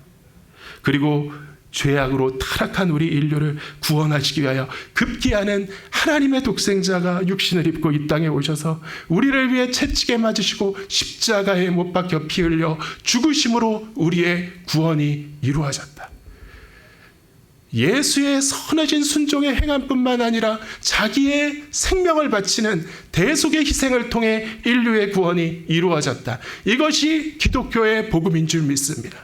그리고 죄악으로 타락한 우리 인류를 구원하시기 위하여 급기야는 하나님의 독생자가 육신을 입고 이 땅에 오셔서 우리를 위해 채찍에 맞으시고 십자가에 못 박혀 피 흘려 죽으심으로 우리의 구원이 이루어졌다. 예수의 선해진 순종의 행함뿐만 아니라 자기의 생명을 바치는 대속의 희생을 통해 인류의 구원이 이루어졌다. 이것이 기독교의 복음인 줄 믿습니다.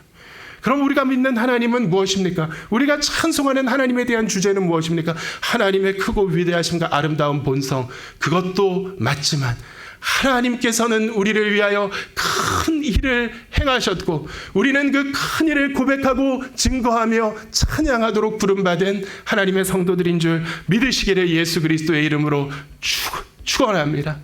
그럼 우리가 믿는 하나님은 무엇입니까? 우리가 찬송하는 하나님에 대한 주제는 무엇입니까? 하나님의 크고 위대하심과 아름다운 본성, 그것도 맞지만 하나님께서는 우리를 위하여 큰 일을 행하셨고 우리는 그 큰 일을 고백하고 증거하며 찬양하도록 부름받은 하나님의 성도들인 줄 믿으시기를 예수 그리스도의 이름으로 축원합니다.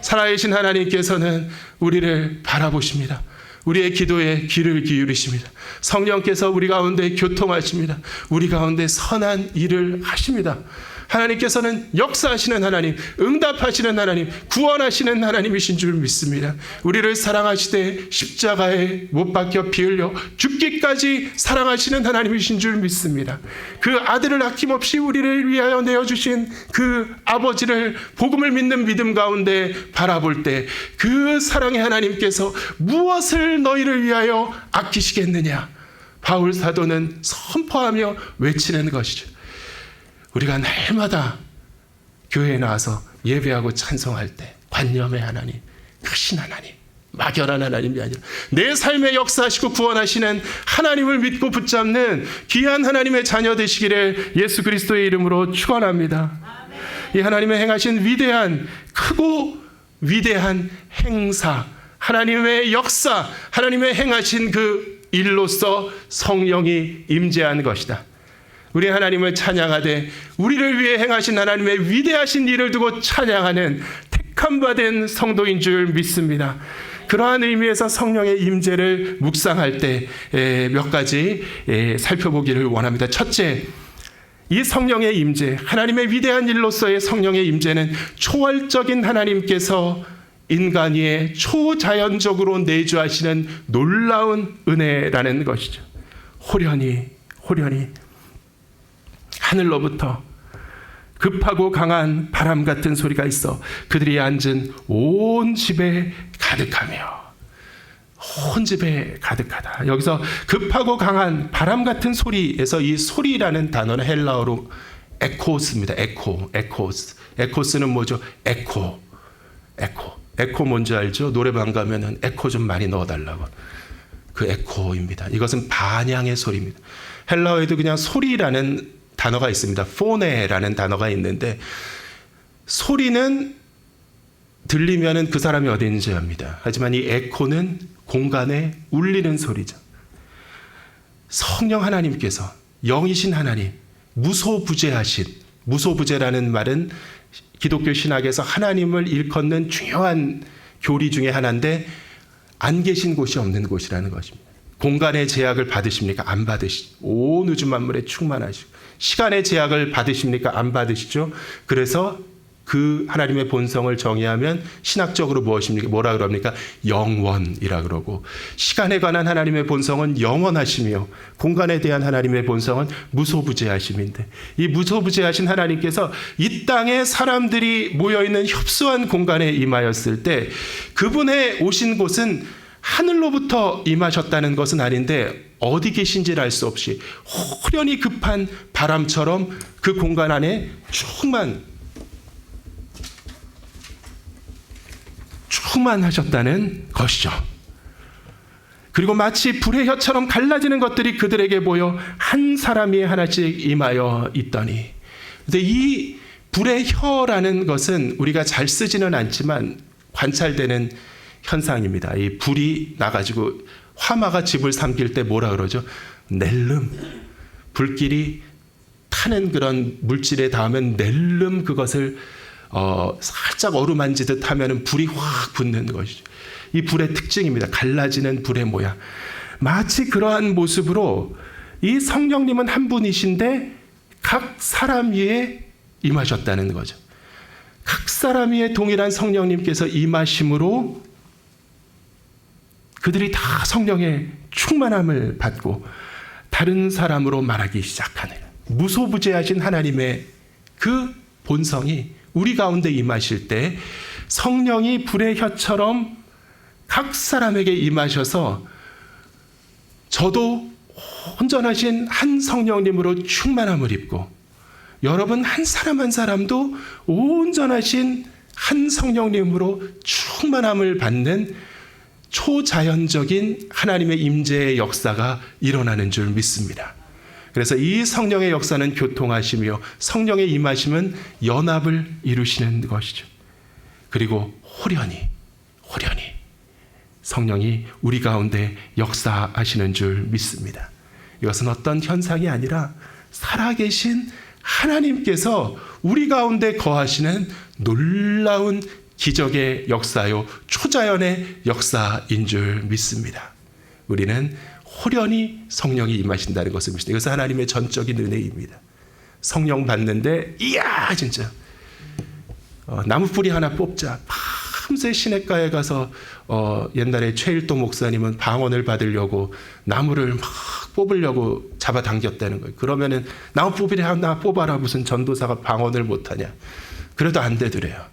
살아계신 하나님께서는 우리를 바라보십니다. 우리의 기도에 귀를 기울이십니다. 성령께서 우리 가운데 교통하십니다. 우리 가운데 선한 일을 하십니다. 하나님께서는 역사하시는 하나님, 응답하시는 하나님, 구원하시는 하나님이신 줄 믿습니다. 우리를 사랑하시되 십자가에 못 박혀 피 흘려 죽기까지 사랑하시는 하나님이신 줄 믿습니다. 그 아들을 아낌없이 우리를 위하여 내어주신 그 아버지를 복음을 믿는 믿음 가운데 바라볼 때 그 사랑의 하나님께서 무엇을 너희를 위하여 아끼시겠느냐? 바울 사도는 선포하며 외치는 것이죠. 우리가 날마다 교회에 나와서 예배하고 찬송할 때 관념의 하나님, 크신 하나님, 막연한 하나님이 아니라 내 삶에 역사하시고 구원하시는 하나님을 믿고 붙잡는 귀한 하나님의 자녀 되시기를 예수 그리스도의 이름으로 축원합니다. 이 하나님의 행하신 위대한, 크고 위대한 행사, 하나님의 역사, 하나님의 행하신 그 일로서 성령이 임재한 것이다. 우리 하나님을 찬양하되 우리를 위해 행하신 하나님의 위대하신 일을 두고 찬양하는 택함 받은 성도인 줄 믿습니다. 그러한 의미에서 성령의 임재를 묵상할 때 몇 가지 살펴보기를 원합니다. 첫째, 이 성령의 임재, 하나님의 위대한 일로서의 성령의 임재는 초월적인 하나님께서 인간 위에 초자연적으로 내주하시는 놀라운 은혜라는 것이죠. 호련히 하늘로부터 급하고 강한 바람 같은 소리가 있어 그들이 앉은 온 집에 가득하며, 온 집에 가득하다. 여기서 급하고 강한 바람 같은 소리에서 이 소리라는 단어는 헬라어로 에코스입니다. 에코스. 에코스는 뭐죠? 에코 뭔지 알죠? 노래방 가면은 에코 좀 많이 넣어달라고. 그 에코입니다. 이것은 반향의 소리입니다. 헬라어에도 그냥 소리라는 단어가 있습니다. 포네라는 단어가 있는데 소리는 들리면은 그 사람이 어딘지 압니다. 하지만 이 에코는 공간에 울리는 소리죠. 성령 하나님께서 영이신 하나님, 무소부재라는 말은 기독교 신학에서 하나님을 일컫는 중요한 교리 중에 하나인데 안 계신 곳이 없는 곳이라는 것입니다. 공간의 제약을 받으십니까? 안 받으시죠. 온 우주 만물에 충만하시고. 시간의 제약을 받으십니까? 안 받으시죠. 그래서 그 하나님의 본성을 정의하면 신학적으로 무엇입니까? 뭐라 그럽니까? 영원이라 그러고, 시간에 관한 하나님의 본성은 영원하시며 공간에 대한 하나님의 본성은 무소부재하심인데, 이 무소부재하신 하나님께서 이 땅에 사람들이 모여있는 협소한 공간에 임하였을 때 그분의 오신 곳은 하늘로부터 임하셨다는 것은 아닌데 어디 계신지를 알 수 없이 호련히 급한 바람처럼 그 공간 안에 충만하셨다는 것이죠. 그리고 마치 불의 혀처럼 갈라지는 것들이 그들에게 보여 한 사람이 하나씩 임하여 있더니. 근데 이 불의 혀라는 것은 우리가 잘 쓰지는 않지만 관찰되는 현상입니다. 이 불이 나가지고 화마가 집을 삼킬 때 뭐라 그러죠? 낼름. 불길이 타는 그런 물질에 닿으면 낼름 그것을 살짝 어루만지듯 하면은 불이 확 붙는 것이죠. 이 불의 특징입니다. 갈라지는 불의 모양. 마치 그러한 모습으로 이 성령님은 한 분이신데 각 사람 위에 임하셨다는 거죠. 각 사람 위에 동일한 성령님께서 임하심으로 그들이 다 성령의 충만함을 받고 다른 사람으로 말하기 시작하는 무소부재하신 하나님의 그 본성이 우리 가운데 임하실 때 성령이 불의 혀처럼 각 사람에게 임하셔서 저도 온전하신 한 성령님으로 충만함을 입고 여러분 한 사람 한 사람도 온전하신 한 성령님으로 충만함을 받는 초자연적인 하나님의 임재의 역사가 일어나는 줄 믿습니다. 그래서 이 성령의 역사는 교통하시며 성령의 임하심은 연합을 이루시는 것이죠. 그리고 호련히 성령이 우리 가운데 역사하시는 줄 믿습니다. 이것은 어떤 현상이 아니라 살아계신 하나님께서 우리 가운데 거하시는 놀라운 기적의 역사요, 초자연의 역사인 줄 믿습니다. 우리는 호련히 성령이 임하신다는 것을 믿습니다. 이것은 하나님의 전적인 은혜입니다. 성령 받는데 이야 진짜 나무 뿌리 하나 뽑자 밤새 시냇가에 가서 옛날에 최일도 목사님은 방언을 받으려고 나무를 막 뽑으려고 잡아당겼다는 거예요. 그러면은 나무 뿌리 하나 뽑아라, 무슨 전도사가 방언을 못하냐. 그래도 안 되더래요.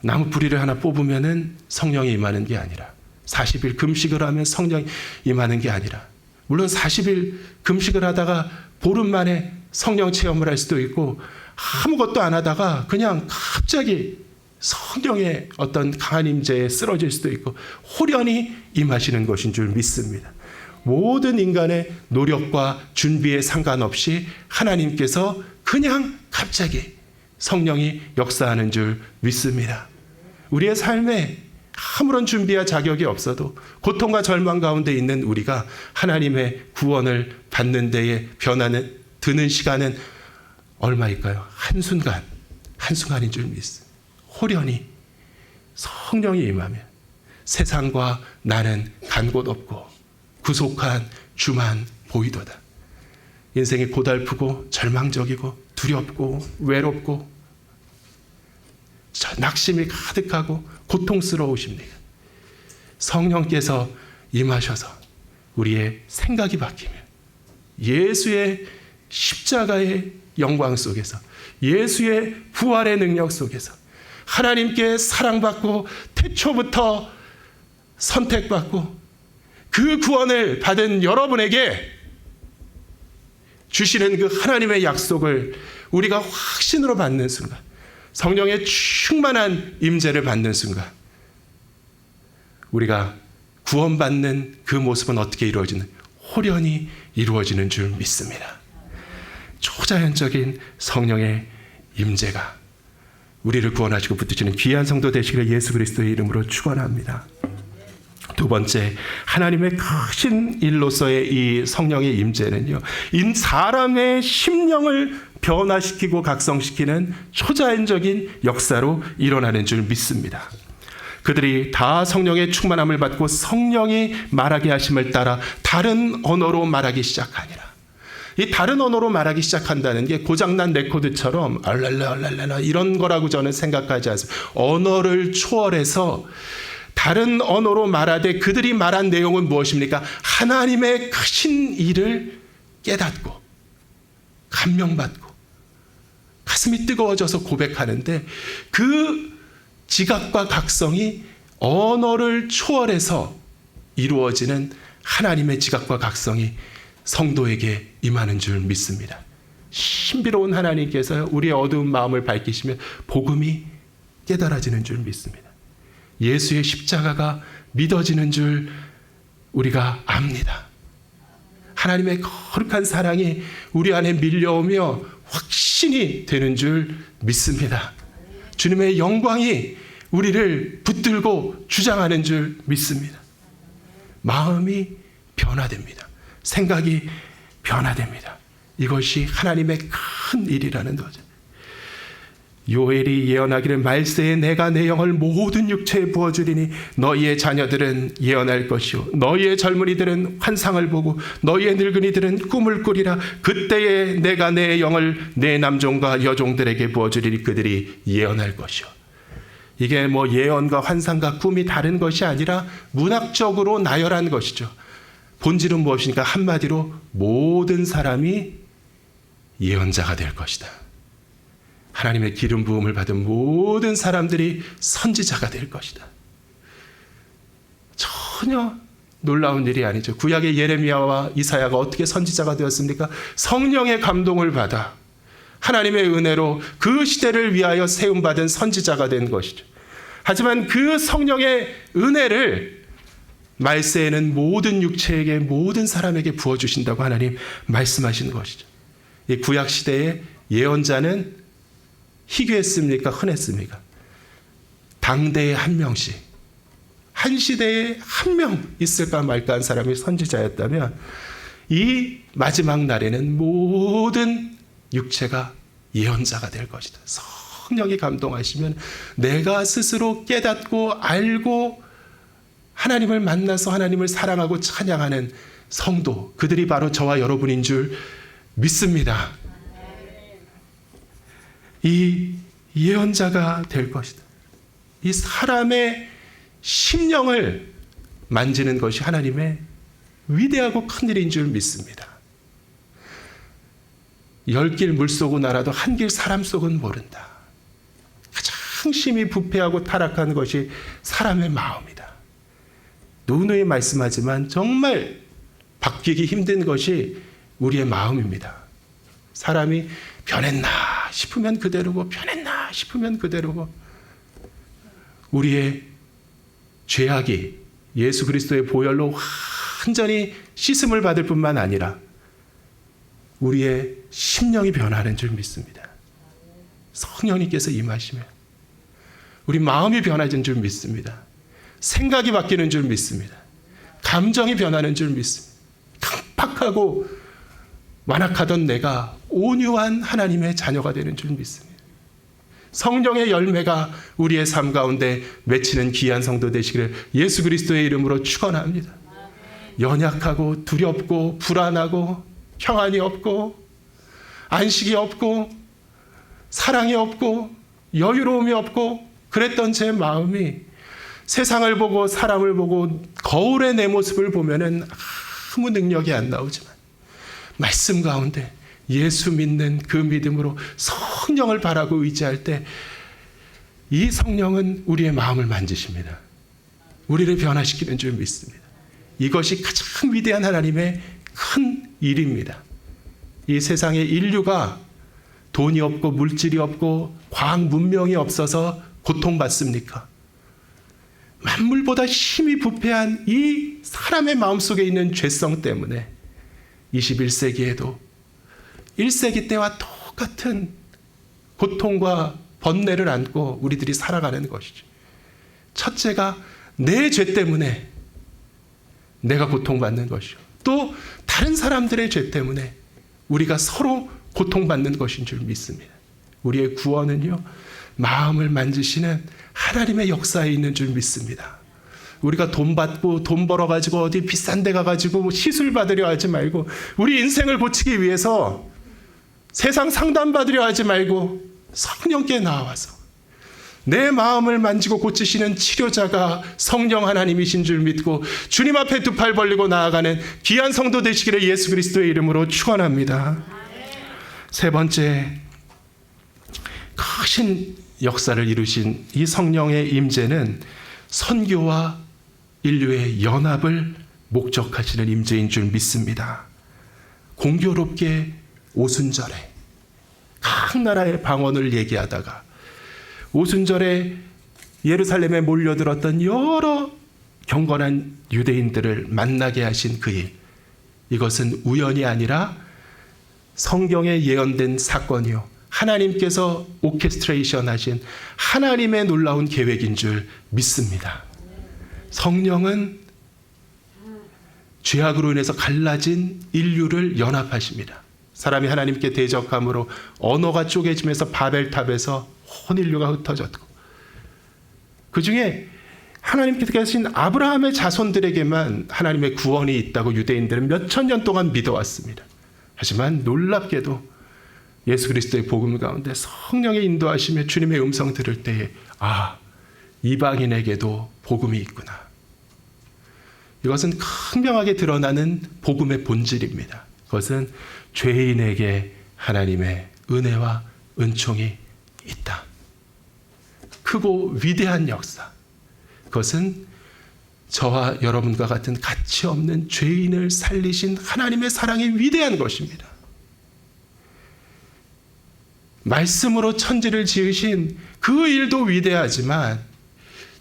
나무 뿌리를 하나 뽑으면은 성령이 임하는 게 아니라 40일 금식을 하면 성령이 임하는 게 아니라, 물론 40일 금식을 하다가 보름 만에 성령 체험을 할 수도 있고, 아무것도 안 하다가 그냥 갑자기 성령의 어떤 강한 임재에 쓰러질 수도 있고, 호련히 임하시는 것인 줄 믿습니다. 모든 인간의 노력과 준비에 상관없이 하나님께서 그냥 갑자기 성령이 역사하는 줄 믿습니다. 우리의 삶에 아무런 준비와 자격이 없어도 고통과 절망 가운데 있는 우리가 하나님의 구원을 받는 데에 변화는 드는 시간은 얼마일까요? 한순간인 줄 믿습니다. 호련히 성령이 임하면 세상과 나는 간 곳 없고 구속한 주만 보이도다. 인생이 고달프고 절망적이고 두렵고 외롭고 낙심이 가득하고 고통스러우십니까? 성령께서 임하셔서 우리의 생각이 바뀌면 예수의 십자가의 영광 속에서, 예수의 부활의 능력 속에서 하나님께 사랑받고 태초부터 선택받고 그 구원을 받은 여러분에게 주시는 그 하나님의 약속을 우리가 확신으로 받는 순간, 성령의 충만한 임재를 받는 순간, 우리가 구원받는 그 모습은 어떻게 이루어지는? 호련히 이루어지는 줄 믿습니다. 초자연적인 성령의 임재가 우리를 구원하시고 붙드시는 귀한 성도 되시기를 예수 그리스도의 이름으로 축원합니다. 두 번째, 하나님의 크신 일로서의 이 성령의 임재는요, 사람의 심령을 변화시키고 각성시키는 초자연적인 역사로 일어나는 줄 믿습니다. 그들이 다 성령의 충만함을 받고 성령이 말하게 하심을 따라 다른 언어로 말하기 시작하니라. 이 다른 언어로 말하기 시작한다는 게 고장난 레코드처럼 알랄라 이런 거라고 저는 생각하지 않습니다. 언어를 초월해서 다른 언어로 말하되 그들이 말한 내용은 무엇입니까? 하나님의 크신 일을 깨닫고 감명받고 가슴이 뜨거워져서 고백하는데, 그 지각과 각성이 언어를 초월해서 이루어지는 하나님의 지각과 각성이 성도에게 임하는 줄 믿습니다. 신비로운 하나님께서 우리의 어두운 마음을 밝히시며 복음이 깨달아지는 줄 믿습니다. 예수의 십자가가 믿어지는 줄 우리가 압니다. 하나님의 거룩한 사랑이 우리 안에 밀려오며 확신이 되는 줄 믿습니다. 주님의 영광이 우리를 붙들고 주장하는 줄 믿습니다. 마음이 변화됩니다. 생각이 변화됩니다. 이것이 하나님의 큰 일이라는 거죠. 요엘이 예언하기를 말세에 내가 내 영을 모든 육체에 부어주리니 너희의 자녀들은 예언할 것이요 너희의 젊은이들은 환상을 보고 너희의 늙은이들은 꿈을 꾸리라. 그때에 내가 내 영을 내 남종과 여종들에게 부어주리니 그들이 예언할 것이요. 이게 뭐 예언과 환상과 꿈이 다른 것이 아니라 문학적으로 나열한 것이죠. 본질은 무엇이니까 한마디로 모든 사람이 예언자가 될 것이다. 하나님의 기름 부음을 받은 모든 사람들이 선지자가 될 것이다. 전혀 놀라운 일이 아니죠. 구약의 예레미야와 이사야가 어떻게 선지자가 되었습니까? 성령의 감동을 받아 하나님의 은혜로 그 시대를 위하여 세움받은 선지자가 된 것이죠. 하지만 그 성령의 은혜를 말세에는 모든 육체에게 모든 사람에게 부어주신다고 하나님 말씀하시는 것이죠. 이 구약 시대의 예언자는 희귀했습니까? 흔했습니까? 당대에 한 명씩, 한 시대에 한 명 있을까 말까 한 사람이 선지자였다면, 이 마지막 날에는 모든 육체가 예언자가 될 것이다. 성령이 감동하시면 내가 스스로 깨닫고 알고 하나님을 만나서 하나님을 사랑하고 찬양하는 성도, 그들이 바로 저와 여러분인 줄 믿습니다. 이 예언자가 될 것이다. 이 사람의 심령을 만지는 것이 하나님의 위대하고 큰 일인 줄 믿습니다. 10길 물속은 알아도 한 길 사람 속은 모른다. 가장 심히 부패하고 타락한 것이 사람의 마음이다. 누누이 말씀하지만 정말 바뀌기 힘든 것이 우리의 마음입니다. 사람이 변했나 싶으면 그대로고 변했나 싶으면 그대로고, 우리의 죄악이 예수 그리스도의 보혈로 완전히 씻음을 받을 뿐만 아니라 우리의 심령이 변하는 줄 믿습니다. 성령님께서 임하시면 우리 마음이 변화진 줄 믿습니다. 생각이 바뀌는 줄 믿습니다. 감정이 변하는 줄 믿습니다. 강팍하고 완악하던 내가 온유한 하나님의 자녀가 되는 줄 믿습니다. 성령의 열매가 우리의 삶 가운데 맺히는 귀한 성도 되시기를 예수 그리스도의 이름으로 축원합니다. 연약하고 두렵고 불안하고 평안이 없고 안식이 없고 사랑이 없고 여유로움이 없고 그랬던 제 마음이 세상을 보고 사람을 보고 거울의 내 모습을 보면은 아무 능력이 안 나오지만 말씀 가운데 예수 믿는 그 믿음으로 성령을 바라고 의지할 때 이 성령은 우리의 마음을 만지십니다. 우리를 변화시키는 줄 믿습니다. 이것이 가장 위대한 하나님의 큰 일입니다. 이 세상의 인류가 돈이 없고 물질이 없고 과학 문명이 없어서 고통받습니까? 만물보다 힘이 부패한 이 사람의 마음속에 있는 죄성 때문에 21세기에도 1세기 때와 똑같은 고통과 번뇌를 안고 우리들이 살아가는 것이죠. 첫째가 내 죄 때문에 내가 고통받는 것이요. 또 다른 사람들의 죄 때문에 우리가 서로 고통받는 것인 줄 믿습니다. 우리의 구원은요, 마음을 만지시는 하나님의 역사에 있는 줄 믿습니다. 우리가 돈 받고 돈 벌어가지고 어디 비싼 데 가가지고 시술 받으려 하지 말고, 우리 인생을 고치기 위해서 세상 상담 받으려 하지 말고 성령께 나와서 내 마음을 만지고 고치시는 치료자가 성령 하나님이신 줄 믿고 주님 앞에 두 팔 벌리고 나아가는 귀한 성도 되시기를 예수 그리스도의 이름으로 축원합니다. 세 번째, 크신 역사를 이루신 이 성령의 임재는 선교와 인류의 연합을 목적하시는 임재인 줄 믿습니다. 공교롭게 오순절에 각 나라의 방언을 얘기하다가 오순절에 예루살렘에 몰려들었던 여러 경건한 유대인들을 만나게 하신 그 일, 이것은 우연이 아니라 성경에 예언된 사건이요, 하나님께서 오케스트레이션 하신 하나님의 놀라운 계획인 줄 믿습니다. 성령은 죄악으로 인해서 갈라진 인류를 연합하십니다. 사람이 하나님께 대적함으로 언어가 쪼개지면서 바벨탑에서 온 인류가 흩어졌고, 그 중에 하나님께서 하신 아브라함의 자손들에게만 하나님의 구원이 있다고 유대인들은 몇천 년 동안 믿어왔습니다. 하지만 놀랍게도 예수 그리스도의 복음 가운데 성령의 인도하심에 주님의 음성 들을 때에 이방인에게도 복음이 있구나. 이것은 극명하게 드러나는 복음의 본질입니다. 그것은 죄인에게 하나님의 은혜와 은총이 있다. 크고 위대한 역사. 그것은 저와 여러분과 같은 가치 없는 죄인을 살리신 하나님의 사랑이 위대한 것입니다. 말씀으로 천지를 지으신 그 일도 위대하지만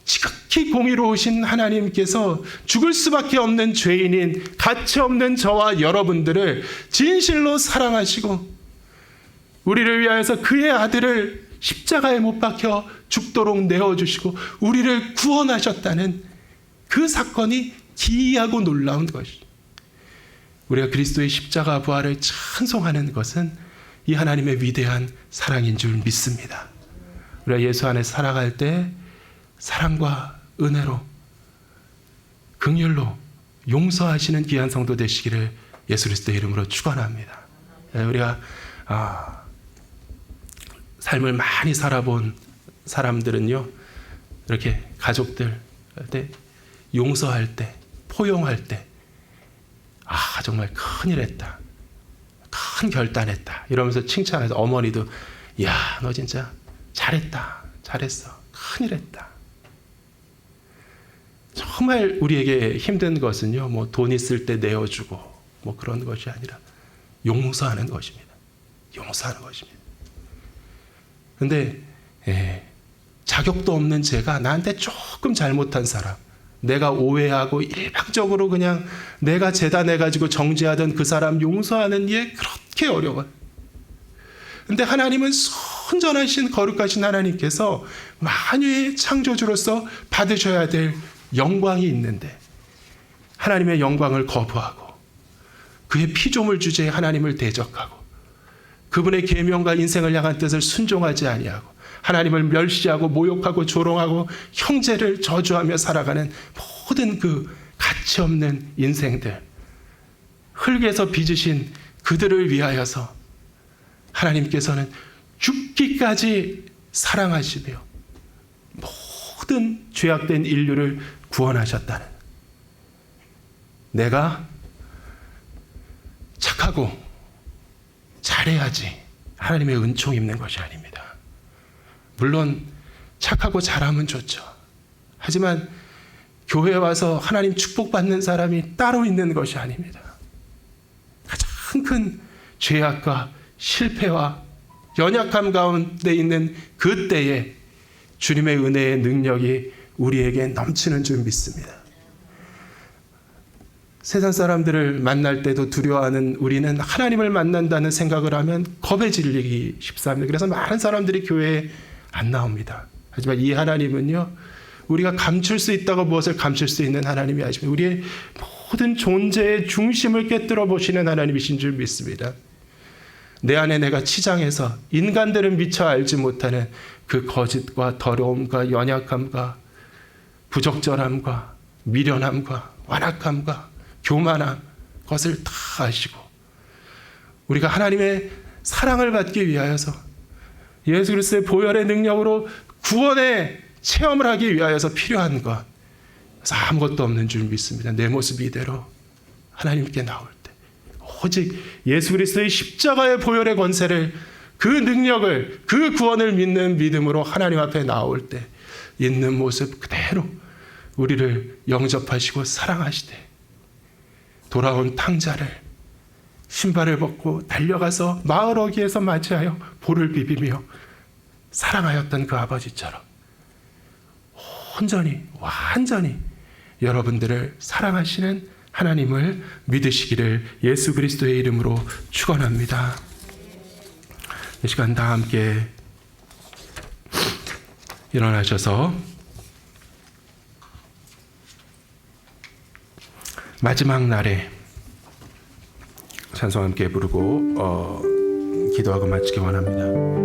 지극히 공의로우신 하나님께서 죽을 수밖에 없는 죄인인 가치 없는 저와 여러분들을 진실로 사랑하시고 우리를 위하여서 그의 아들을 십자가에 못 박혀 죽도록 내어주시고 우리를 구원하셨다는 그 사건이 기이하고 놀라운 것이죠. 우리가 그리스도의 십자가 부활을 찬송하는 것은 이 하나님의 위대한 사랑인 줄 믿습니다. 우리가 예수 안에 살아갈 때 사랑과 은혜로 긍휼로 용서하시는 귀한 성도 되시기를 예수 그리스도의 이름으로 축원합니다. 우리가 삶을 많이 살아본 사람들은요, 이렇게 가족들 때 용서할 때, 포용할 때, 정말 큰일 했다, 큰 결단했다 이러면서 칭찬해서, 어머니도 야, 너 진짜 잘했다, 잘했어, 큰일 했다. 정말 우리에게 힘든 것은요, 뭐 돈 있을 때 내어주고 뭐 그런 것이 아니라 용서하는 것입니다. 용서하는 것입니다. 근데 자격도 없는 제가 나한테 조금 잘못한 사람, 내가 오해하고 일방적으로 그냥 내가 재단해가지고 정죄하던 그 사람 용서하는 게 그렇게 어려워요. 근데 하나님은 선전하신 거룩하신 하나님께서 만유의 창조주로서 받으셔야 될 영광이 있는데 하나님의 영광을 거부하고 그의 피조물 주제에 하나님을 대적하고 그분의 계명과 인생을 향한 뜻을 순종하지 아니하고 하나님을 멸시하고 모욕하고 조롱하고 형제를 저주하며 살아가는 모든 그 가치 없는 인생들, 흙에서 빚으신 그들을 위하여서 하나님께서는 죽기까지 사랑하시며 모든 죄악된 인류를 구원하셨다는, 내가 착하고 잘해야지 하나님의 은총 입는 것이 아닙니다. 물론 착하고 잘하면 좋죠. 하지만 교회에 와서 하나님 축복받는 사람이 따로 있는 것이 아닙니다. 가장 큰 죄악과 실패와 연약함 가운데 있는 그 때에 주님의 은혜의 능력이 우리에게 넘치는 줄 믿습니다. 세상 사람들을 만날 때도 두려워하는 우리는 하나님을 만난다는 생각을 하면 겁에 질리기 쉽습니다. 그래서 많은 사람들이 교회에 안 나옵니다. 하지만 이 하나님은요, 우리가 감출 수 있다고 무엇을 감출 수 있는 하나님이 아니시며 우리의 모든 존재의 중심을 깨뜨려 보시는 하나님이신 줄 믿습니다. 내 안에 내가 치장해서 인간들은 미처 알지 못하는 그 거짓과 더러움과 연약함과 부적절함과 미련함과 완악함과 교만함, 그것을 다 아시고 우리가 하나님의 사랑을 받기 위하여서 예수 그리스도의 보혈의 능력으로 구원의 체험을 하기 위하여서 필요한 것, 그래서 아무것도 없는 줄 믿습니다. 내 모습 이대로 하나님께 나올 때 오직 예수 그리스도의 십자가의 보혈의 권세를, 그 능력을, 그 구원을 믿는 믿음으로 하나님 앞에 나올 때 있는 모습 그대로 우리를 영접하시고 사랑하시되 돌아온 탕자를 신발을 벗고 달려가서 마을 어귀에서 맞이하여 볼을 비비며 사랑하였던 그 아버지처럼 온전히 완전히 여러분들을 사랑하시는 하나님을 믿으시기를 예수 그리스도의 이름으로 축원합니다. 이 시간 다 함께 일어나셔서 마지막 날에 찬송 함께 부르고 기도하고 마치기 원합니다.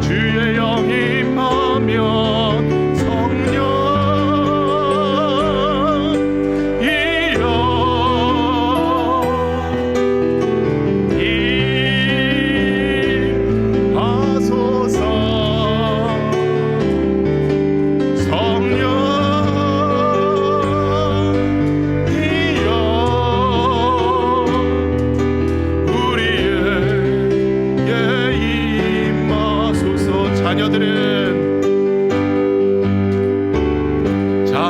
주의 영이 임하면 성령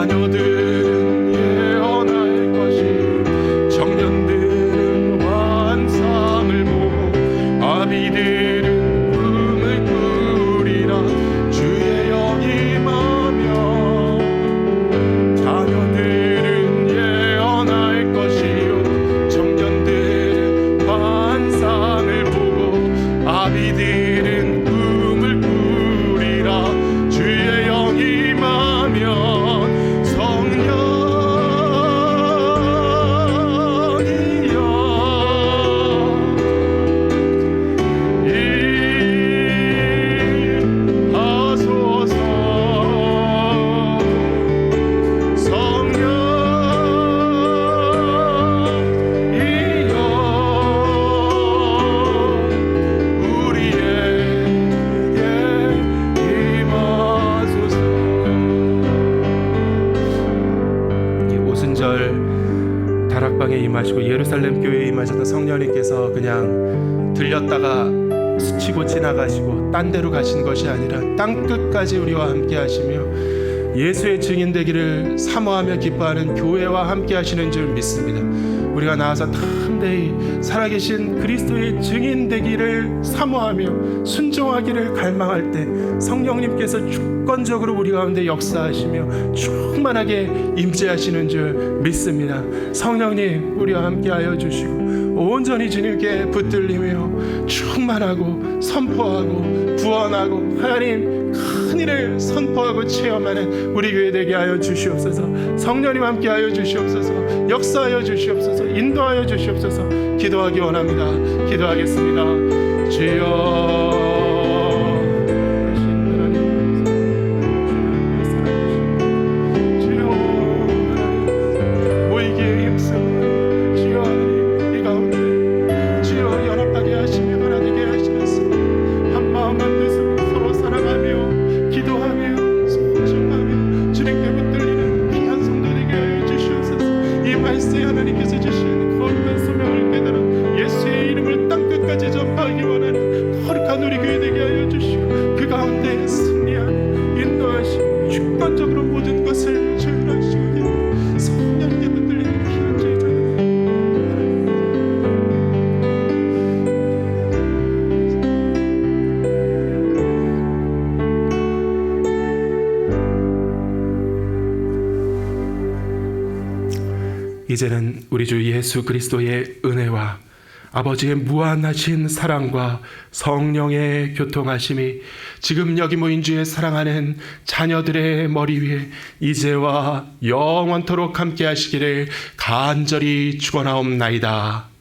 자녀들은 예언할 것이 청년들은 환상을 보고 아비들은 꿈을 꾸리라 주의 영이 임하며 자녀들은 예언할 것이요 청년들은 환상을 보고 아비들은 꿈을 꾸리라 주의 영이 임하며 오순절 다락방에 임하시고 예루살렘 교회에 임하셨던 성령님께서 그냥 들렸다가 스치고 지나가시고 딴 데로 가신 것이 아니라 땅 끝까지 우리와 함께 하시며 예수의 증인 되기를 사모하며 기뻐하는 교회와 함께 하시는 줄 믿습니다. 우리가 나와서 담대히 살아계신 그리스도의 증인 되기를 사모하며 순종하기를 갈망할 때 성령님께서 주권적으로 우리 가운데 역사하시며 충만하게 임재하시는 줄 믿습니다. 성령님 우리와 함께하여 주시고 온전히 주님께 붙들리며 충만하고 선포하고 구원하고 하나님 큰 일을 선포하고 체험하는 우리 교회 되게 하여 주시옵소서. 성령님 함께하여 주시옵소서. 역사하여 주시옵소서. 인도하여 주시옵소서. 기도하기 원합니다. 기도하겠습니다. 주여 하나님께서 주신 거룩한 소명을 깨달아 예수의 이름을 땅끝까지 전파하기 원하는 거룩한 우리 교회 되게 하여 주시고 그 가운데 승리하는 인도하시고 주권적으로 모든 것을 조율하시고 성령님께 붙들리는 귀한 제자들 이제는 우리 주 예수 그리스도의 은혜와 아버지의 무한하신 사랑과 성령의 교통하심이 지금 여기 모인 주의 사랑하는 자녀들의 머리 위에 이제와 영원토록 함께 하시기를 간절히 축원하옵나이다.